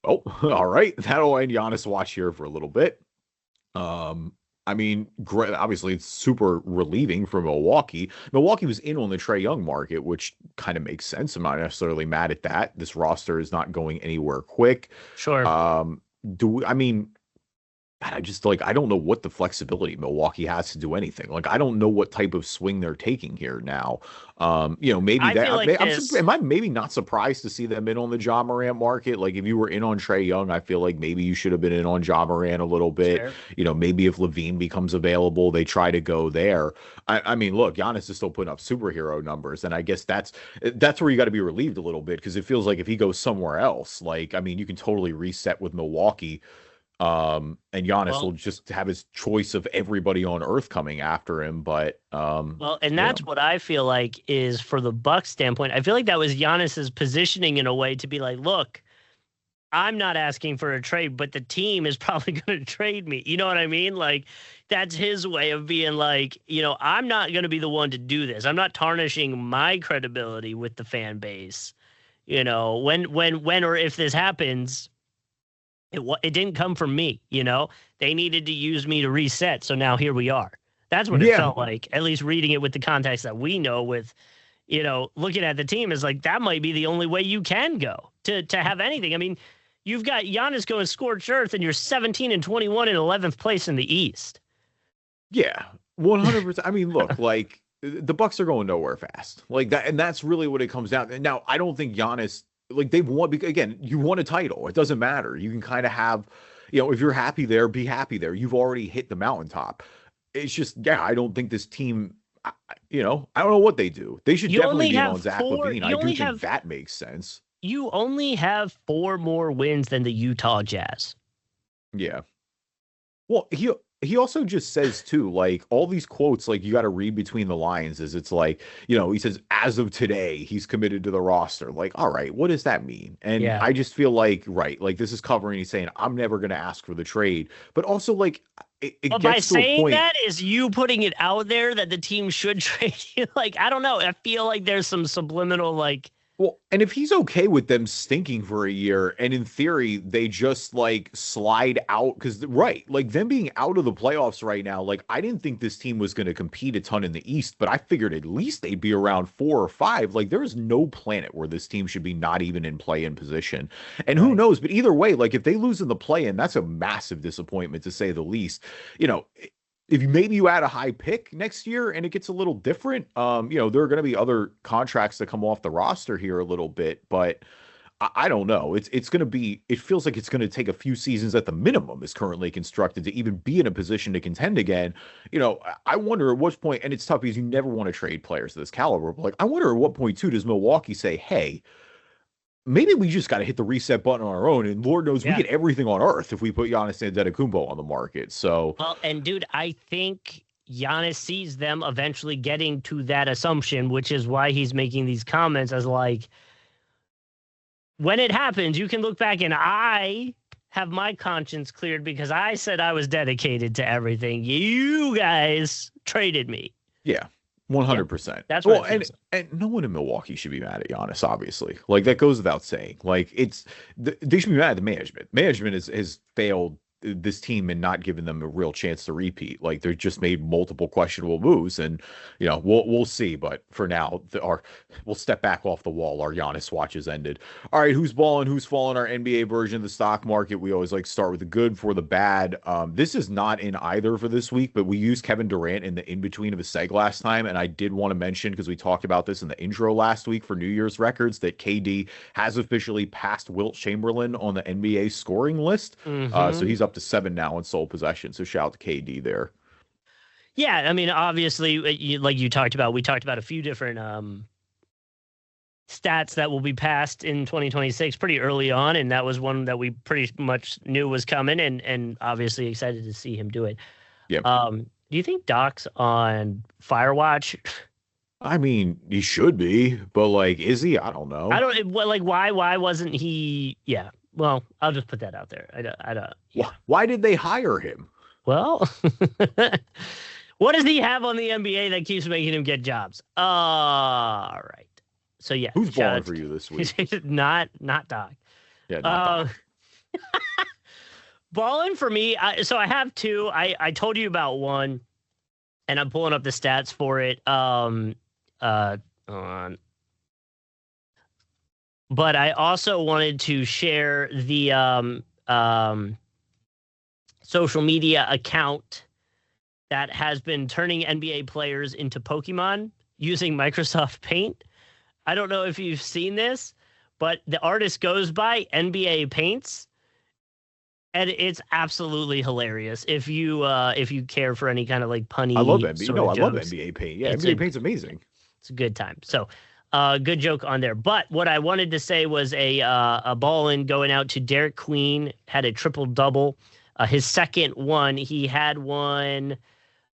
Oh, all right. That'll end Giannis' watch here for a little bit. I mean, obviously it's super relieving for Milwaukee. Milwaukee was in on the Trae Young market, which kind of makes sense. I'm not necessarily mad at that. This roster is not going anywhere quick. Sure. I just I don't know what the flexibility Milwaukee has to do anything. Like, I don't know what type of swing they're taking here now. Maybe am I maybe not surprised to see them in on the Ja Morant market? Like, if you were in on Trae Young, I feel like maybe you should have been in on Ja Morant a little bit. Sure. Maybe if Levine becomes available, they try to go there. I mean, look, Giannis is still putting up superhero numbers, and I guess that's where you got to be relieved a little bit, because it feels like if he goes somewhere else, you can totally reset with Milwaukee. And Giannis will just have his choice of everybody on earth coming after him. But that's what I feel like is, for the Bucks standpoint, I feel like that was Giannis's positioning in a way to be like, look, I'm not asking for a trade, but the team is probably going to trade me. You know what I mean? Like, that's his way of being like, I'm not going to be the one to do this. I'm not tarnishing my credibility with the fan base. When or if this happens, it didn't come from me. They needed to use me to reset. So now here we are. That's what it felt like, at least reading it with the context that we know with, looking at the team is like, that might be the only way you can go to have anything. I mean, you've got Giannis going scorched earth and you're 17-21 in 11th place in the East. Yeah, 100%. I mean, look, the Bucks are going nowhere fast like that. And that's really what it comes down to. Now, I don't think Giannis, they've won, again, you won a title. It doesn't matter. You can kind of have, if you're happy there, be happy there. You've already hit the mountaintop. It's just, I don't think this team, I don't know what they do. They should definitely be on Zach LaVine. I do think that makes sense. You only have 4 more wins than the Utah Jazz. Yeah. Well, he also just says too, like all these quotes, like you got to read between the lines. Is it's like, he says as of today he's committed to the roster. Like, all right, what does that mean? And Yeah. I just feel like, right, like this is covering. He's saying I'm never going to ask for the trade, but also like it But by gets to a saying point. that is you putting it out there that the team should trade you. Like, I don't know. I feel like there's some subliminal, like, Well, and if he's okay with them stinking for a year, and in theory they just like slide out, because right, like them being out of the playoffs right now, like I didn't think this team was going to compete a ton in the East, but I figured at least they'd be around 4 or 5. Like there is no planet where this team should be not even in play-in position. And who right. knows? But either way, like if they lose in the play-in, that's a massive disappointment to say the least. You know, if maybe you add a high pick next year and it gets a little different, there are going to be other contracts that come off the roster here a little bit, but I don't know. It's going to be. It feels like it's going to take a few seasons at the minimum, is currently constructed, to even be in a position to contend again. I wonder at what point, and it's tough because you never want to trade players of this caliber. But like, I wonder at what point too does Milwaukee say, "Hey, maybe we just got to hit the reset button on our own, and Lord knows we Yeah. get everything on earth if we put Giannis Antetokounmpo on the market." So, Well, and dude, I think Giannis sees them eventually getting to that assumption, which is why he's making these comments as like, when it happens, you can look back and I have my conscience cleared because I said I was dedicated to everything. You guys traded me. yeah. 100%. That's what well, and no one in Milwaukee should be mad at Giannis, obviously. Like that goes without saying. Like they should be mad at the management. Management has failed this team and not giving them a real chance to repeat. Like they've just made multiple questionable moves, and we'll see. But for now, we'll step back off the wall. Our Giannis watch has ended. All right, who's balling? Who's falling? Our NBA version of the stock market. We always like to start with the good before the bad. This is not in either for this week, but we used Kevin Durant in the in between of a seg last time, and I did want to mention, because we talked about this in the intro last week for New Year's records, that KD has officially passed Wilt Chamberlain on the NBA scoring list. So he's up to 7 now in sole possession. So shout out to KD there. Yeah, I mean, obviously, like you talked about, we talked about a few different stats that will be passed in 2026 pretty early on, and that was one that we pretty much knew was coming, and obviously excited to see him do it. Yeah. Do you think Doc's on Firewatch? I mean, he should be, but like, is he? I don't know. Why wasn't he? Yeah. Well, I'll just put that out there. I don't. Yeah. Why did they hire him? Well, what does he have on the NBA that keeps making him get jobs? All right. So yeah. Who's balling for you this week? Not Doc. Yeah. Not Doc. Balling for me. So I have two. I told you about one, and I'm pulling up the stats for it. But I also wanted to share the social media account that has been turning NBA players into Pokemon using Microsoft Paint. I don't know if you've seen this, but the artist goes by NBA Paints, and it's absolutely hilarious. If you care for any kind of like punny, I love NBA. I love NBA Paint. Yeah, NBA Paint's amazing. It's a good time. So, good joke on there. But what I wanted to say was a Ballin going out to Derik Queen, had a triple double. His second one, he had one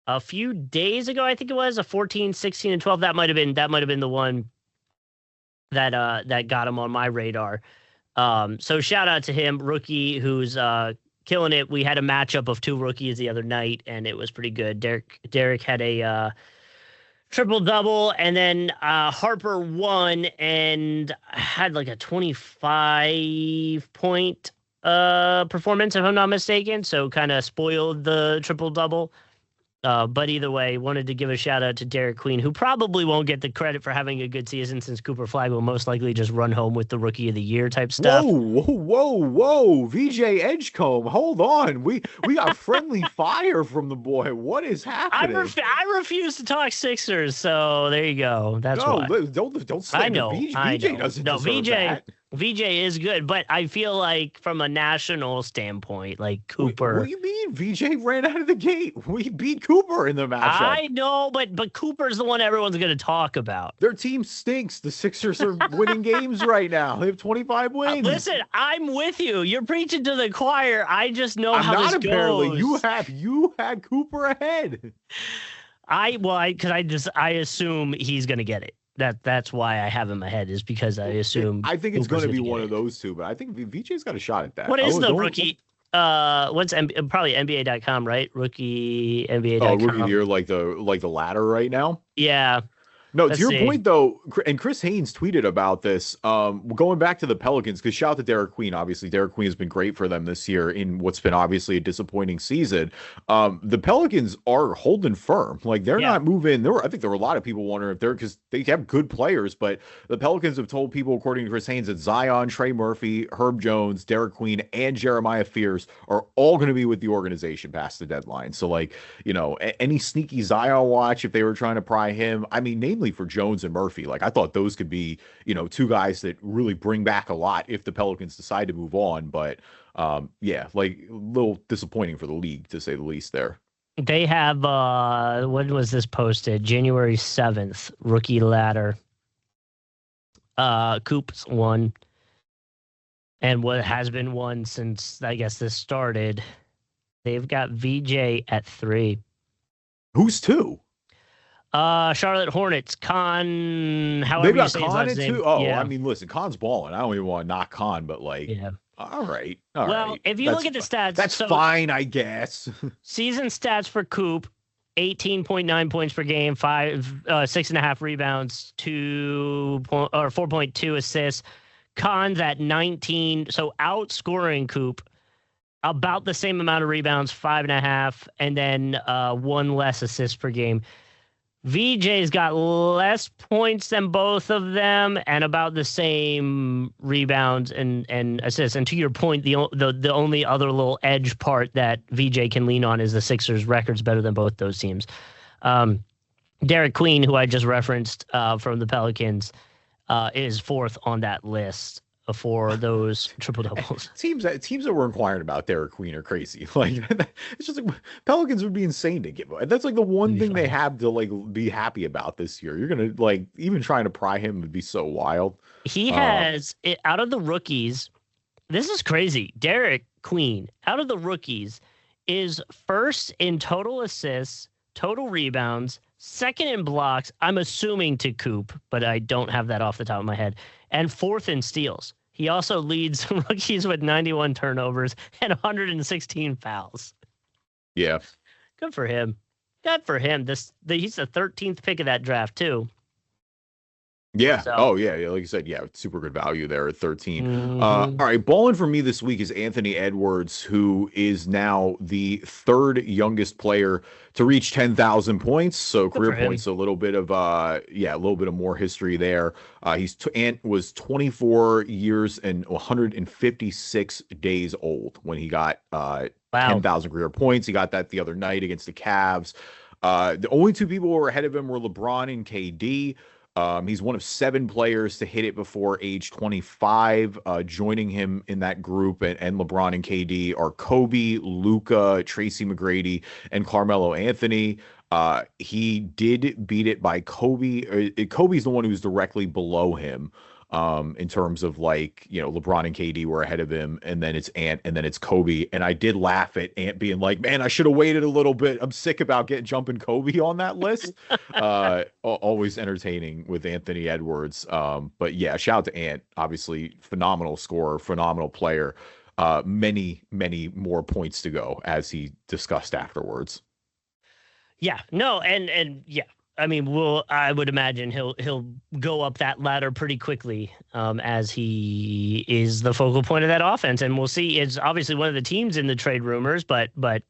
a few days ago, I think it was, a 14, 16, and 12. That might have been the one that got him on my radar. So shout out to him, rookie, who's killing it. We had a matchup of two rookies the other night, and it was pretty good. Derik had a triple double, and then Harper won and had like a 25-point performance, if I'm not mistaken. So kind of spoiled the triple double. But either way, wanted to give a shout out to Derik Queen, who probably won't get the credit for having a good season, since Cooper Flag will most likely just run home with the Rookie of the Year type stuff. Whoa, VJ Edgecombe, hold on. We got friendly fire from the boy. What is happening? I refuse to talk Sixers, so there you go. That's why. Don't slander VJ. VJ doesn't deserve that. VJ is good, but I feel like from a national standpoint, like Cooper. What do you mean? VJ ran out of the gate. We beat Cooper in the matchup. I know, but Cooper's the one everyone's going to talk about. Their team stinks. The Sixers are winning games right now. They have 25 wins. Listen, I'm with you. You're preaching to the choir. I just know how this apparently. goes. You had Cooper ahead. I assume he's going to get it. That's why I have him ahead, is because I assume. I think it's going to be one of those two, but I think VJ's got a shot at that. What is the rookie? What's probably NBA.com, right? Rookie NBA.com. Oh, rookie of the year, like the ladder right now. Yeah. No, to your point, though, and Chris Haynes tweeted about this, going back to the Pelicans, because shout out to Derik Queen. Obviously, Derik Queen has been great for them this year in what's been obviously a disappointing season. The Pelicans are holding firm. Like, they're not moving. I think there were a lot of people wondering if because they have good players, but the Pelicans have told people, according to Chris Haynes, that Zion, Trey Murphy, Herb Jones, Derik Queen, and Jeremiah Fears are all going to be with the organization past the deadline. So, like, any sneaky Zion watch, if they were trying to pry him, I mean, namely for Jones and Murphy. Like, I thought those could be, two guys that really bring back a lot if the Pelicans decide to move on. But like, a little disappointing for the league, to say the least there. They have, when was this posted? January 7th, rookie ladder. Coop's one. And what has been one since, I guess, this started. They've got VJ at 3. Who's 2? Charlotte Hornets, Con, however They've got you say Con his last too. name. Oh, yeah. I mean, listen, Con's balling. I don't even want to knock Con, but like, all right. Well, if you look at the stats, that's fine, I guess. Season stats for Coop: 18.9 points per game, 6.5 rebounds, 4.2 assists. Con's at 19, so outscoring Coop. About the same amount of rebounds, 5.5, and then 1 less assist per game. VJ's got less points than both of them, and about the same rebounds and assists. And to your point, the only other little edge part that VJ can lean on is the Sixers' record's better than both those teams. Derik Queen, who I just referenced from the Pelicans, is 4th on that list for those triple doubles. Teams that were inquiring about Derik Queen are crazy. Like, it's just like Pelicans would be insane to give. That's like the one thing they have to like be happy about this year. You're gonna like even trying to pry him would be so wild. He has out of the rookies. This is crazy. Derik Queen, out of the rookies, is 1st in total assists, total rebounds, 2nd in blocks. I'm assuming to Coop, but I don't have that off the top of my head. And 4th in steals. He also leads rookies with 91 turnovers and 116 fouls. Yeah. Good for him. Good for him. He's the 13th pick of that draft, too. Yeah. So. Like you said, super good value there at 13. Mm-hmm. All right. Ballin for me this week is Anthony Edwards, who is now the 3rd youngest player to reach 10,000 points. So career points, a little bit of more history there. Ant was 24 years and 156 days old when he got 10,000 career points. He got that the other night against the Cavs. The only 2 people who were ahead of him were LeBron and KD. He's one of 7 players to hit it before age 25. Joining him in that group and LeBron and KD are Kobe, Luka, Tracy McGrady, and Carmelo Anthony. He did beat it by Kobe. Kobe's the one who's directly below him. In terms of like, LeBron and KD were ahead of him, and then it's Ant, and then it's Kobe. And I did laugh at Ant being like, man, I should have waited a little bit. I'm sick about jumping Kobe on that list. Always entertaining with Anthony Edwards. But yeah, shout out to Ant, obviously phenomenal scorer, phenomenal player. Many, many more points to go, as he discussed afterwards. Yeah, no. And yeah. I mean, I would imagine he'll go up that ladder pretty quickly as he is the focal point of that offense, and we'll see. It's obviously one of the teams in the trade rumors, but I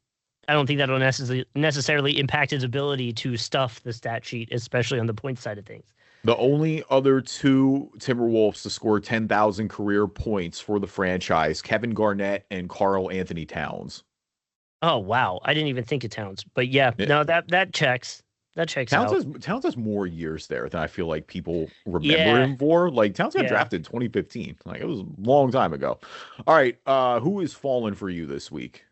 don't think that'll necessarily impact his ability to stuff the stat sheet, especially on the point side of things. The only other 2 Timberwolves to score 10,000 career points for the franchise: Kevin Garnett and Karl Anthony Towns. Oh wow, I didn't even think of Towns, but yeah. No, that checks. That checks out. Towns has more years there than I feel like people remember Yeah. him for. Like Towns got Yeah. drafted in 2015. Like it was a long time ago. All right. Who is falling for you this week?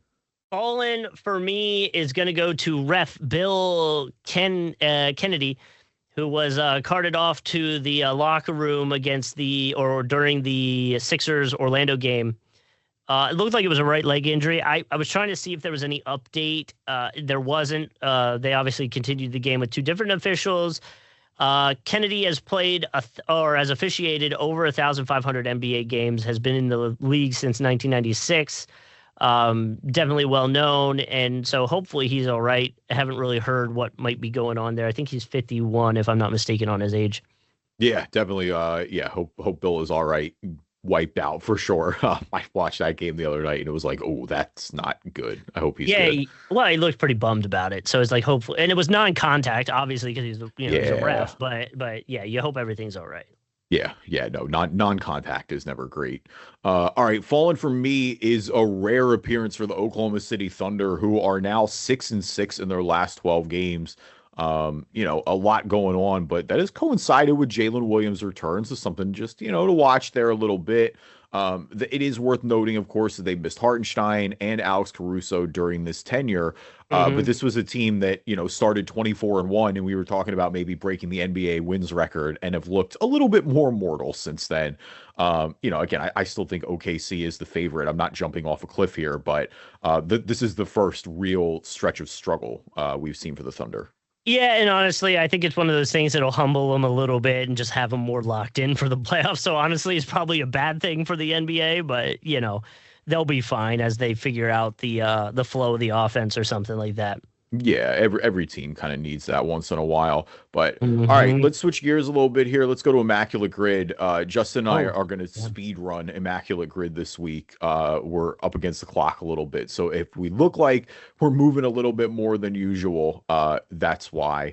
Fallin for me is going to go to Ref Bill Kennedy, who was carted off to the locker room during the Sixers Orlando game. It looked like it was a right leg injury. I was trying to see if there was any update. There wasn't. They obviously continued the game with two different officials. Kennedy has played or has officiated over 1,500 NBA games, has been in the league since 1996. Definitely well known. And so hopefully he's all right. I haven't really heard what might be going on there. I think he's 51, if I'm not mistaken, on his age. Yeah, definitely. Hope Bill is all right. Wiped out for sure. I watched that game the other night and it was like, oh, that's not good. I hope he's good. He looked pretty bummed about it. So it's like hopefully, and it was non-contact, obviously, because he's he's a ref. But yeah, you hope everything's all right. Yeah, no, non-contact is never great. All right, fallen for me is a rare appearance for the Oklahoma City Thunder, who are now 6-6 in their last 12 games. A lot going on, but that has coincided with Jalen Williams' return. So something just, to watch there a little bit. It is worth noting, of course, that they missed Hartenstein and Alex Caruso during this tenure. But this was a team that, started 24-1, and we were talking about maybe breaking the NBA wins record and have looked a little bit more mortal since then. Again, I still think OKC is the favorite. I'm not jumping off a cliff here, but this is the first real stretch of struggle we've seen for the Thunder. Yeah, and honestly, I think it's one of those things that'll humble them a little bit and just have them more locked in for the playoffs. So honestly, it's probably a bad thing for the NBA, but they'll be fine as they figure out the flow of the offense or something like that. Yeah, every team kind of needs that once in a while. But all right, let's switch gears a little bit here. Let's go to Immaculate Grid. Justin and I are going to speed run Immaculate Grid this week. We're up against the clock a little bit. So if we look like we're moving a little bit more than usual, that's why.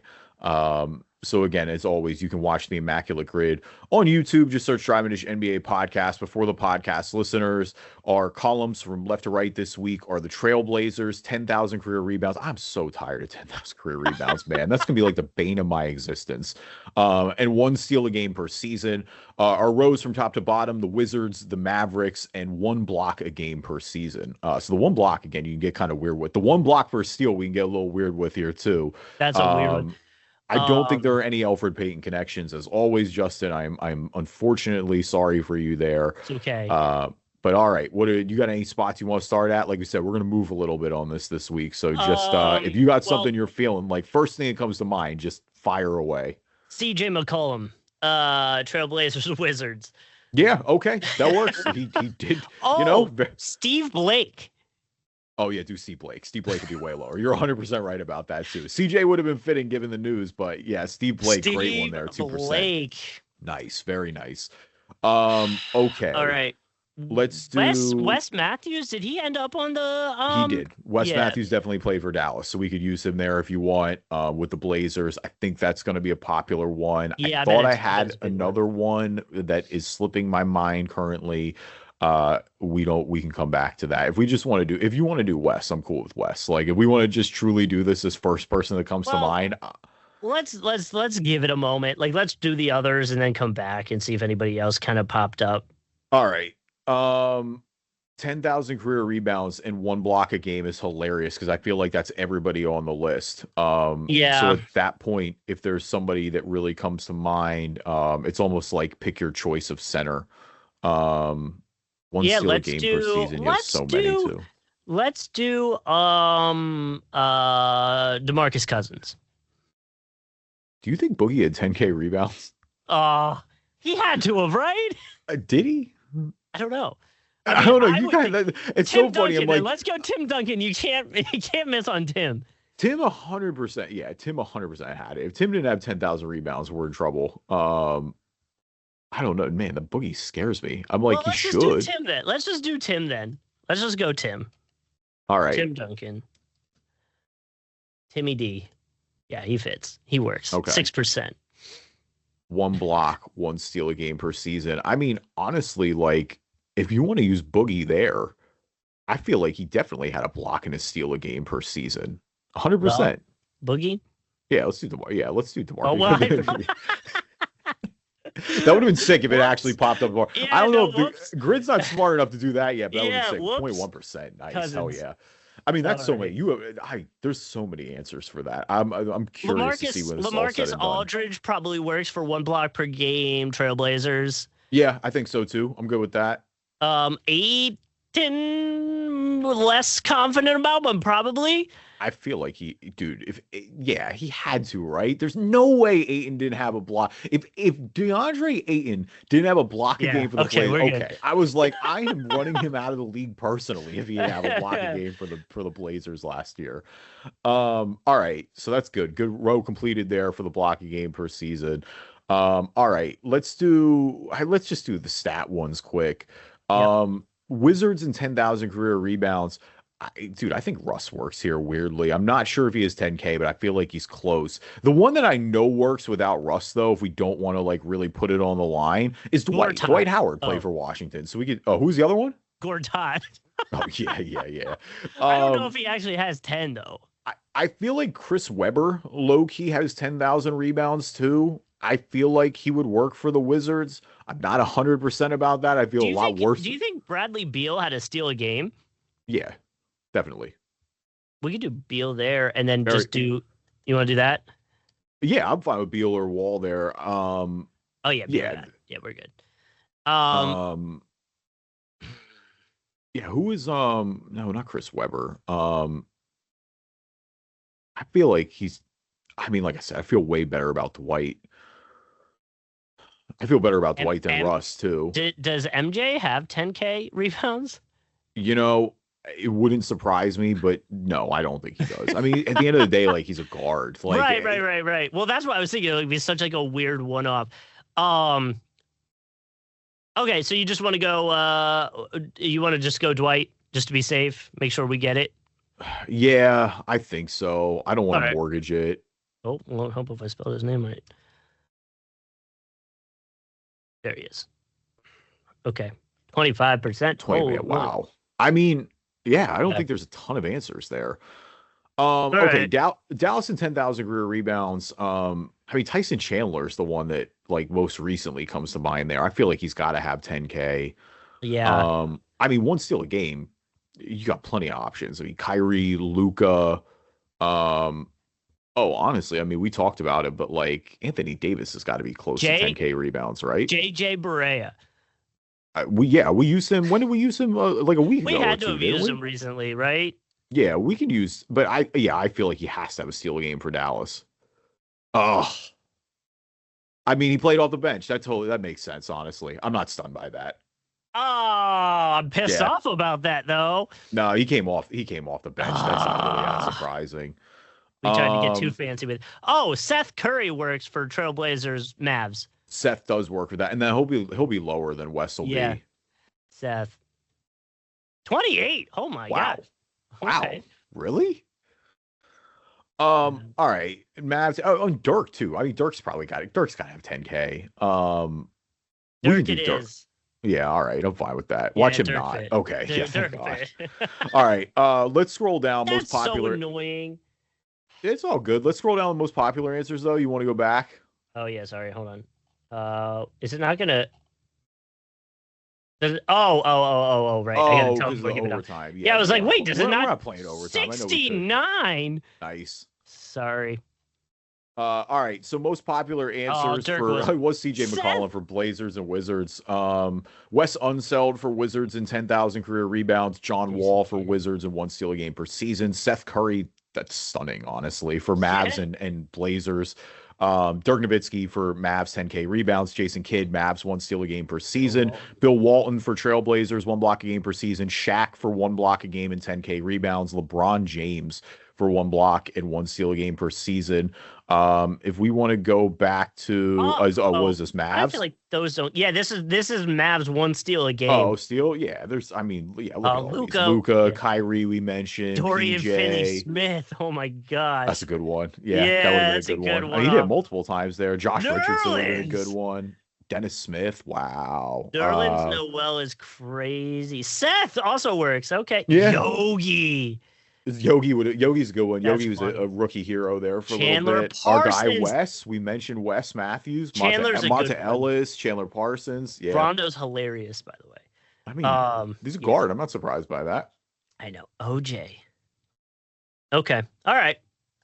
So again, as always, you can watch the Immaculate Grid on YouTube. Just search Driving Dish NBA podcast. Before the podcast listeners, our columns from left to right this week are the Trailblazers, 10,000 career rebounds. I'm so tired of 10,000 career rebounds, man. That's going to be like the bane of my existence. And 1 steal a game per season. Our rows from top to bottom, the Wizards, the Mavericks, and 1 block a game per season. So the 1 block, again, you can get kind of weird with. The 1 block per steal, we can get a little weird with here too. That's a weird one. I don't think there are any Elfrid Payton connections. As always, Justin, I'm unfortunately sorry for you there. It's okay. But all right, you got any spots you want to start at? Like we said, we're going to move a little bit on this week. So just if you got something you're feeling, like first thing that comes to mind, just fire away. CJ McCollum, Trailblazers, Wizards. Yeah, okay, that works. he did, Steve Blake. Oh, yeah, do Steve Blake. Steve Blake would be way lower. You're 100% right about that, too. CJ would have been fitting given the news, but yeah, Steve Blake, great one there, 2%. Blake. Nice, very nice. Okay. All right. Let's do... Wes Matthews, did he end up on the... He did. Wes Matthews definitely played for Dallas, so we could use him there if you want with the Blazers. I think that's going to be a popular one. Yeah, I thought I had another one that is slipping my mind currently. We can come back to that. If you want to do Wes, I'm cool with Wes. Like if we want to just truly do this as first person that comes to mind. Let's give it a moment. Like let's do the others and then come back and see if anybody else kind of popped up. All right. 10,000 career rebounds and 1 block a game is hilarious because I feel like that's everybody on the list. So at that point, if there's somebody that really comes to mind, it's almost like pick your choice of center. 1 steal a game per season. You have so many too. Let's do DeMarcus Cousins. Do you think Boogie had 10K rebounds? He had to have, right? Did he? I don't know. I don't know. You guys, it's Tim so funny. Duncan, I'm like, let's go Tim Duncan. You can't miss on Tim. Tim 100%. Yeah, Tim 100% had it. If Tim didn't have 10,000 rebounds, we're in trouble. I don't know, man. The Boogie scares me. I'm like, he should. Let's just do Tim then. Let's just go Tim. All right. Tim Duncan. Timmy D. Yeah, he fits. He works. Okay. 6%. 1 block, 1 steal a game per season. I mean, honestly, like, if you want to use Boogie there, I feel like he definitely had a block and a steal a game per season. 100%. Boogie? Yeah, let's do DeMar. Yeah, let's do DeMar. Oh, well, That would have been sick if it actually popped up more. Yeah, I don't know no, if the Grid's not smart enough to do that yet, but that would have Yeah, been sick. whoops. 0.1%. Nice. Cousins. Hell yeah. I mean, that's so Sorry. many. There's so many answers for that. I'm curious to see when it's all said LaMarcus and done. Aldridge probably works for 1 block per game. Trailblazers. Yeah, I think so too. I'm good with that. Aiton, less confident about, but probably. I feel like he had to, right? There's no way Ayton didn't have a block. If DeAndre Ayton didn't have a blocking game for the Blazers, okay. I was like, I am running him out of the league personally if he didn't have a blocking game for the Blazers last year. All right, so that's good. Good row completed there for the blocking game per season. All right, let's just do the stat ones quick. Wizards and 10,000 career rebounds. Dude, I think Russ works here weirdly. I'm not sure if he is 10K, but I feel like he's close. The one that I know works without Russ, though, if we don't want to like really put it on the line, is Dwight. Dwight Howard played for Washington. So we could. Oh, who's the other one? Gortat. Oh, yeah. I don't know if he actually has 10, though. I feel like Chris Webber, low-key, has 10,000 rebounds, too. I feel like he would work for the Wizards. I'm not 100% about that. I feel a lot worse. Do you think Bradley Beal had to steal a game? Yeah. Definitely. We could do Beal there and then just do. You want to do that? Yeah, I'm fine with Beal or Wall there. Oh yeah, yeah, we're good. Yeah, who is no, not Chris Webber. I feel like like I said, I feel way better about Dwight. I feel better about Dwight than Russ too. Does MJ have 10K rebounds? It wouldn't surprise me, but no, I don't think he does. I mean, at the end of the day, like he's a guard. Like, right. Well, that's what I was thinking. It would be such like a weird one-off. Okay, so you just want to go. You want to just go Dwight just to be safe. Make sure we get it. Yeah, I think so. I don't want to mortgage it. Oh, won't help if I spell his name right. There he is. Okay, 25%. 20. Wow. I mean. Yeah, I don't think there's a ton of answers there. Okay, Dallas and 10,000 career rebounds. I mean, Tyson Chandler is the one that like most recently comes to mind there. I feel like he's got to have 10K. Yeah. I mean, one steal a game. You got plenty of options. I mean, Kyrie, Luka. Honestly, I mean, we talked about it, but like Anthony Davis has got to be close to 10K rebounds, right? JJ Barea. We used him. When did we use him? Like a week ago. We had to have used him recently, right? Yeah, we can use, but I feel like he has to have a steal game for Dallas. Oh, I mean, he played off the bench. That makes sense. Honestly, I'm not stunned by that. Oh, I'm pissed off about that though. No, he came off the bench. That's not really that surprising. We tried to get too fancy with. Oh, Seth Curry works for Trailblazers Mavs. Seth does work for that, and then he'll be lower than Wes will be. Seth. 28. Oh my god. Wow. Okay. Really? All right. Mavs. Oh, and Dirk too. I mean, Dirk's probably got it. Dirk's got to have 10K. Dirk it is. Yeah, all right. I'm fine with that. Watch him Dirk not. Fit. Okay. Dirk All right. Let's scroll down. That's most popular. So annoying. It's all good. Let's scroll down the most popular answers though. You want to go back? Oh yeah, sorry. Hold on. Is it not gonna? Right. I gotta tell him overtime. Yeah, I was like, wait, does it not? We're not playing overtime. 69. Nice. Sorry. All right. So most popular answers was CJ McCollum for Blazers and Wizards. Wes Unseld for Wizards and 10,000 career rebounds. John Wall for Wizards and 1 steal a game per season. Seth Curry, that's stunning, honestly, for Mavs and Blazers. Dirk Nowitzki for Mavs 10K rebounds. Jason Kidd, Mavs 1 steal a game per season. Bill Walton for Trailblazers 1 block a game per season. Shaq for 1 block a game and 10K rebounds. LeBron James for 1 block and 1 steal a game per season. If we want to go back to what is this, Mavs? I feel like those don't. Yeah, this is Mavs 1 steal a game. Oh, steal. Yeah, there's. I mean, yeah. Luka, Kyrie, we mentioned. Dorian Finney-Smith. Oh my god, that's a good one. Yeah, that would have been a good one. I mean, he did it multiple times there. Josh Richardson would have been a good one. Dennis Smith. Wow. Nerlens Noel is crazy. Seth also works. Okay. Yeah. Yogi. Yogi's a good one. That's Yogi was a rookie hero there for Chandler a little bit. Parsons. Our guy Wes, we mentioned Wes Matthews, Monta Ellis, Chandler Parsons. Yeah, Rondo's hilarious, by the way. I mean, he's a guard. I'm not surprised by that. I know. OJ. Okay. All right.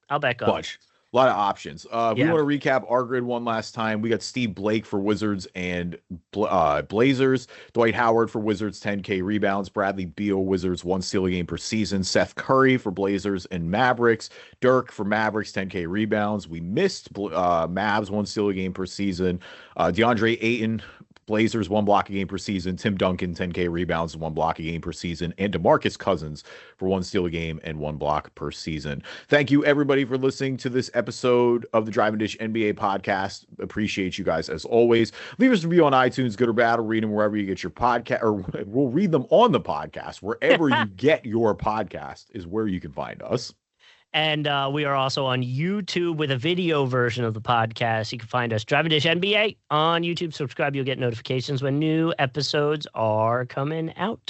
I'll back up. Bunch. A lot of options. We want to recap our grid one last time. We got Steve Blake for Wizards and Blazers. Dwight Howard for Wizards, 10K rebounds. Bradley Beal, Wizards, 1 steal a game per season. Seth Curry for Blazers and Mavericks. Dirk for Mavericks, 10K rebounds. We missed Mavs, 1 steal a game per season. DeAndre Ayton, Blazers, 1 block a game per season. Tim Duncan, 10K rebounds and 1 block a game per season. And DeMarcus Cousins for 1 steal a game and 1 block per season. Thank you, everybody, for listening to this episode of the Drive and Dish NBA podcast. Appreciate you guys as always. Leave us a review on iTunes, good or bad. We'll read them wherever you get your podcast, or we'll read them on the podcast. Wherever you get your podcast is where you can find us. And we are also on YouTube with a video version of the podcast. You can find us, Drive and Dish NBA, on YouTube. Subscribe. You'll get notifications when new episodes are coming out.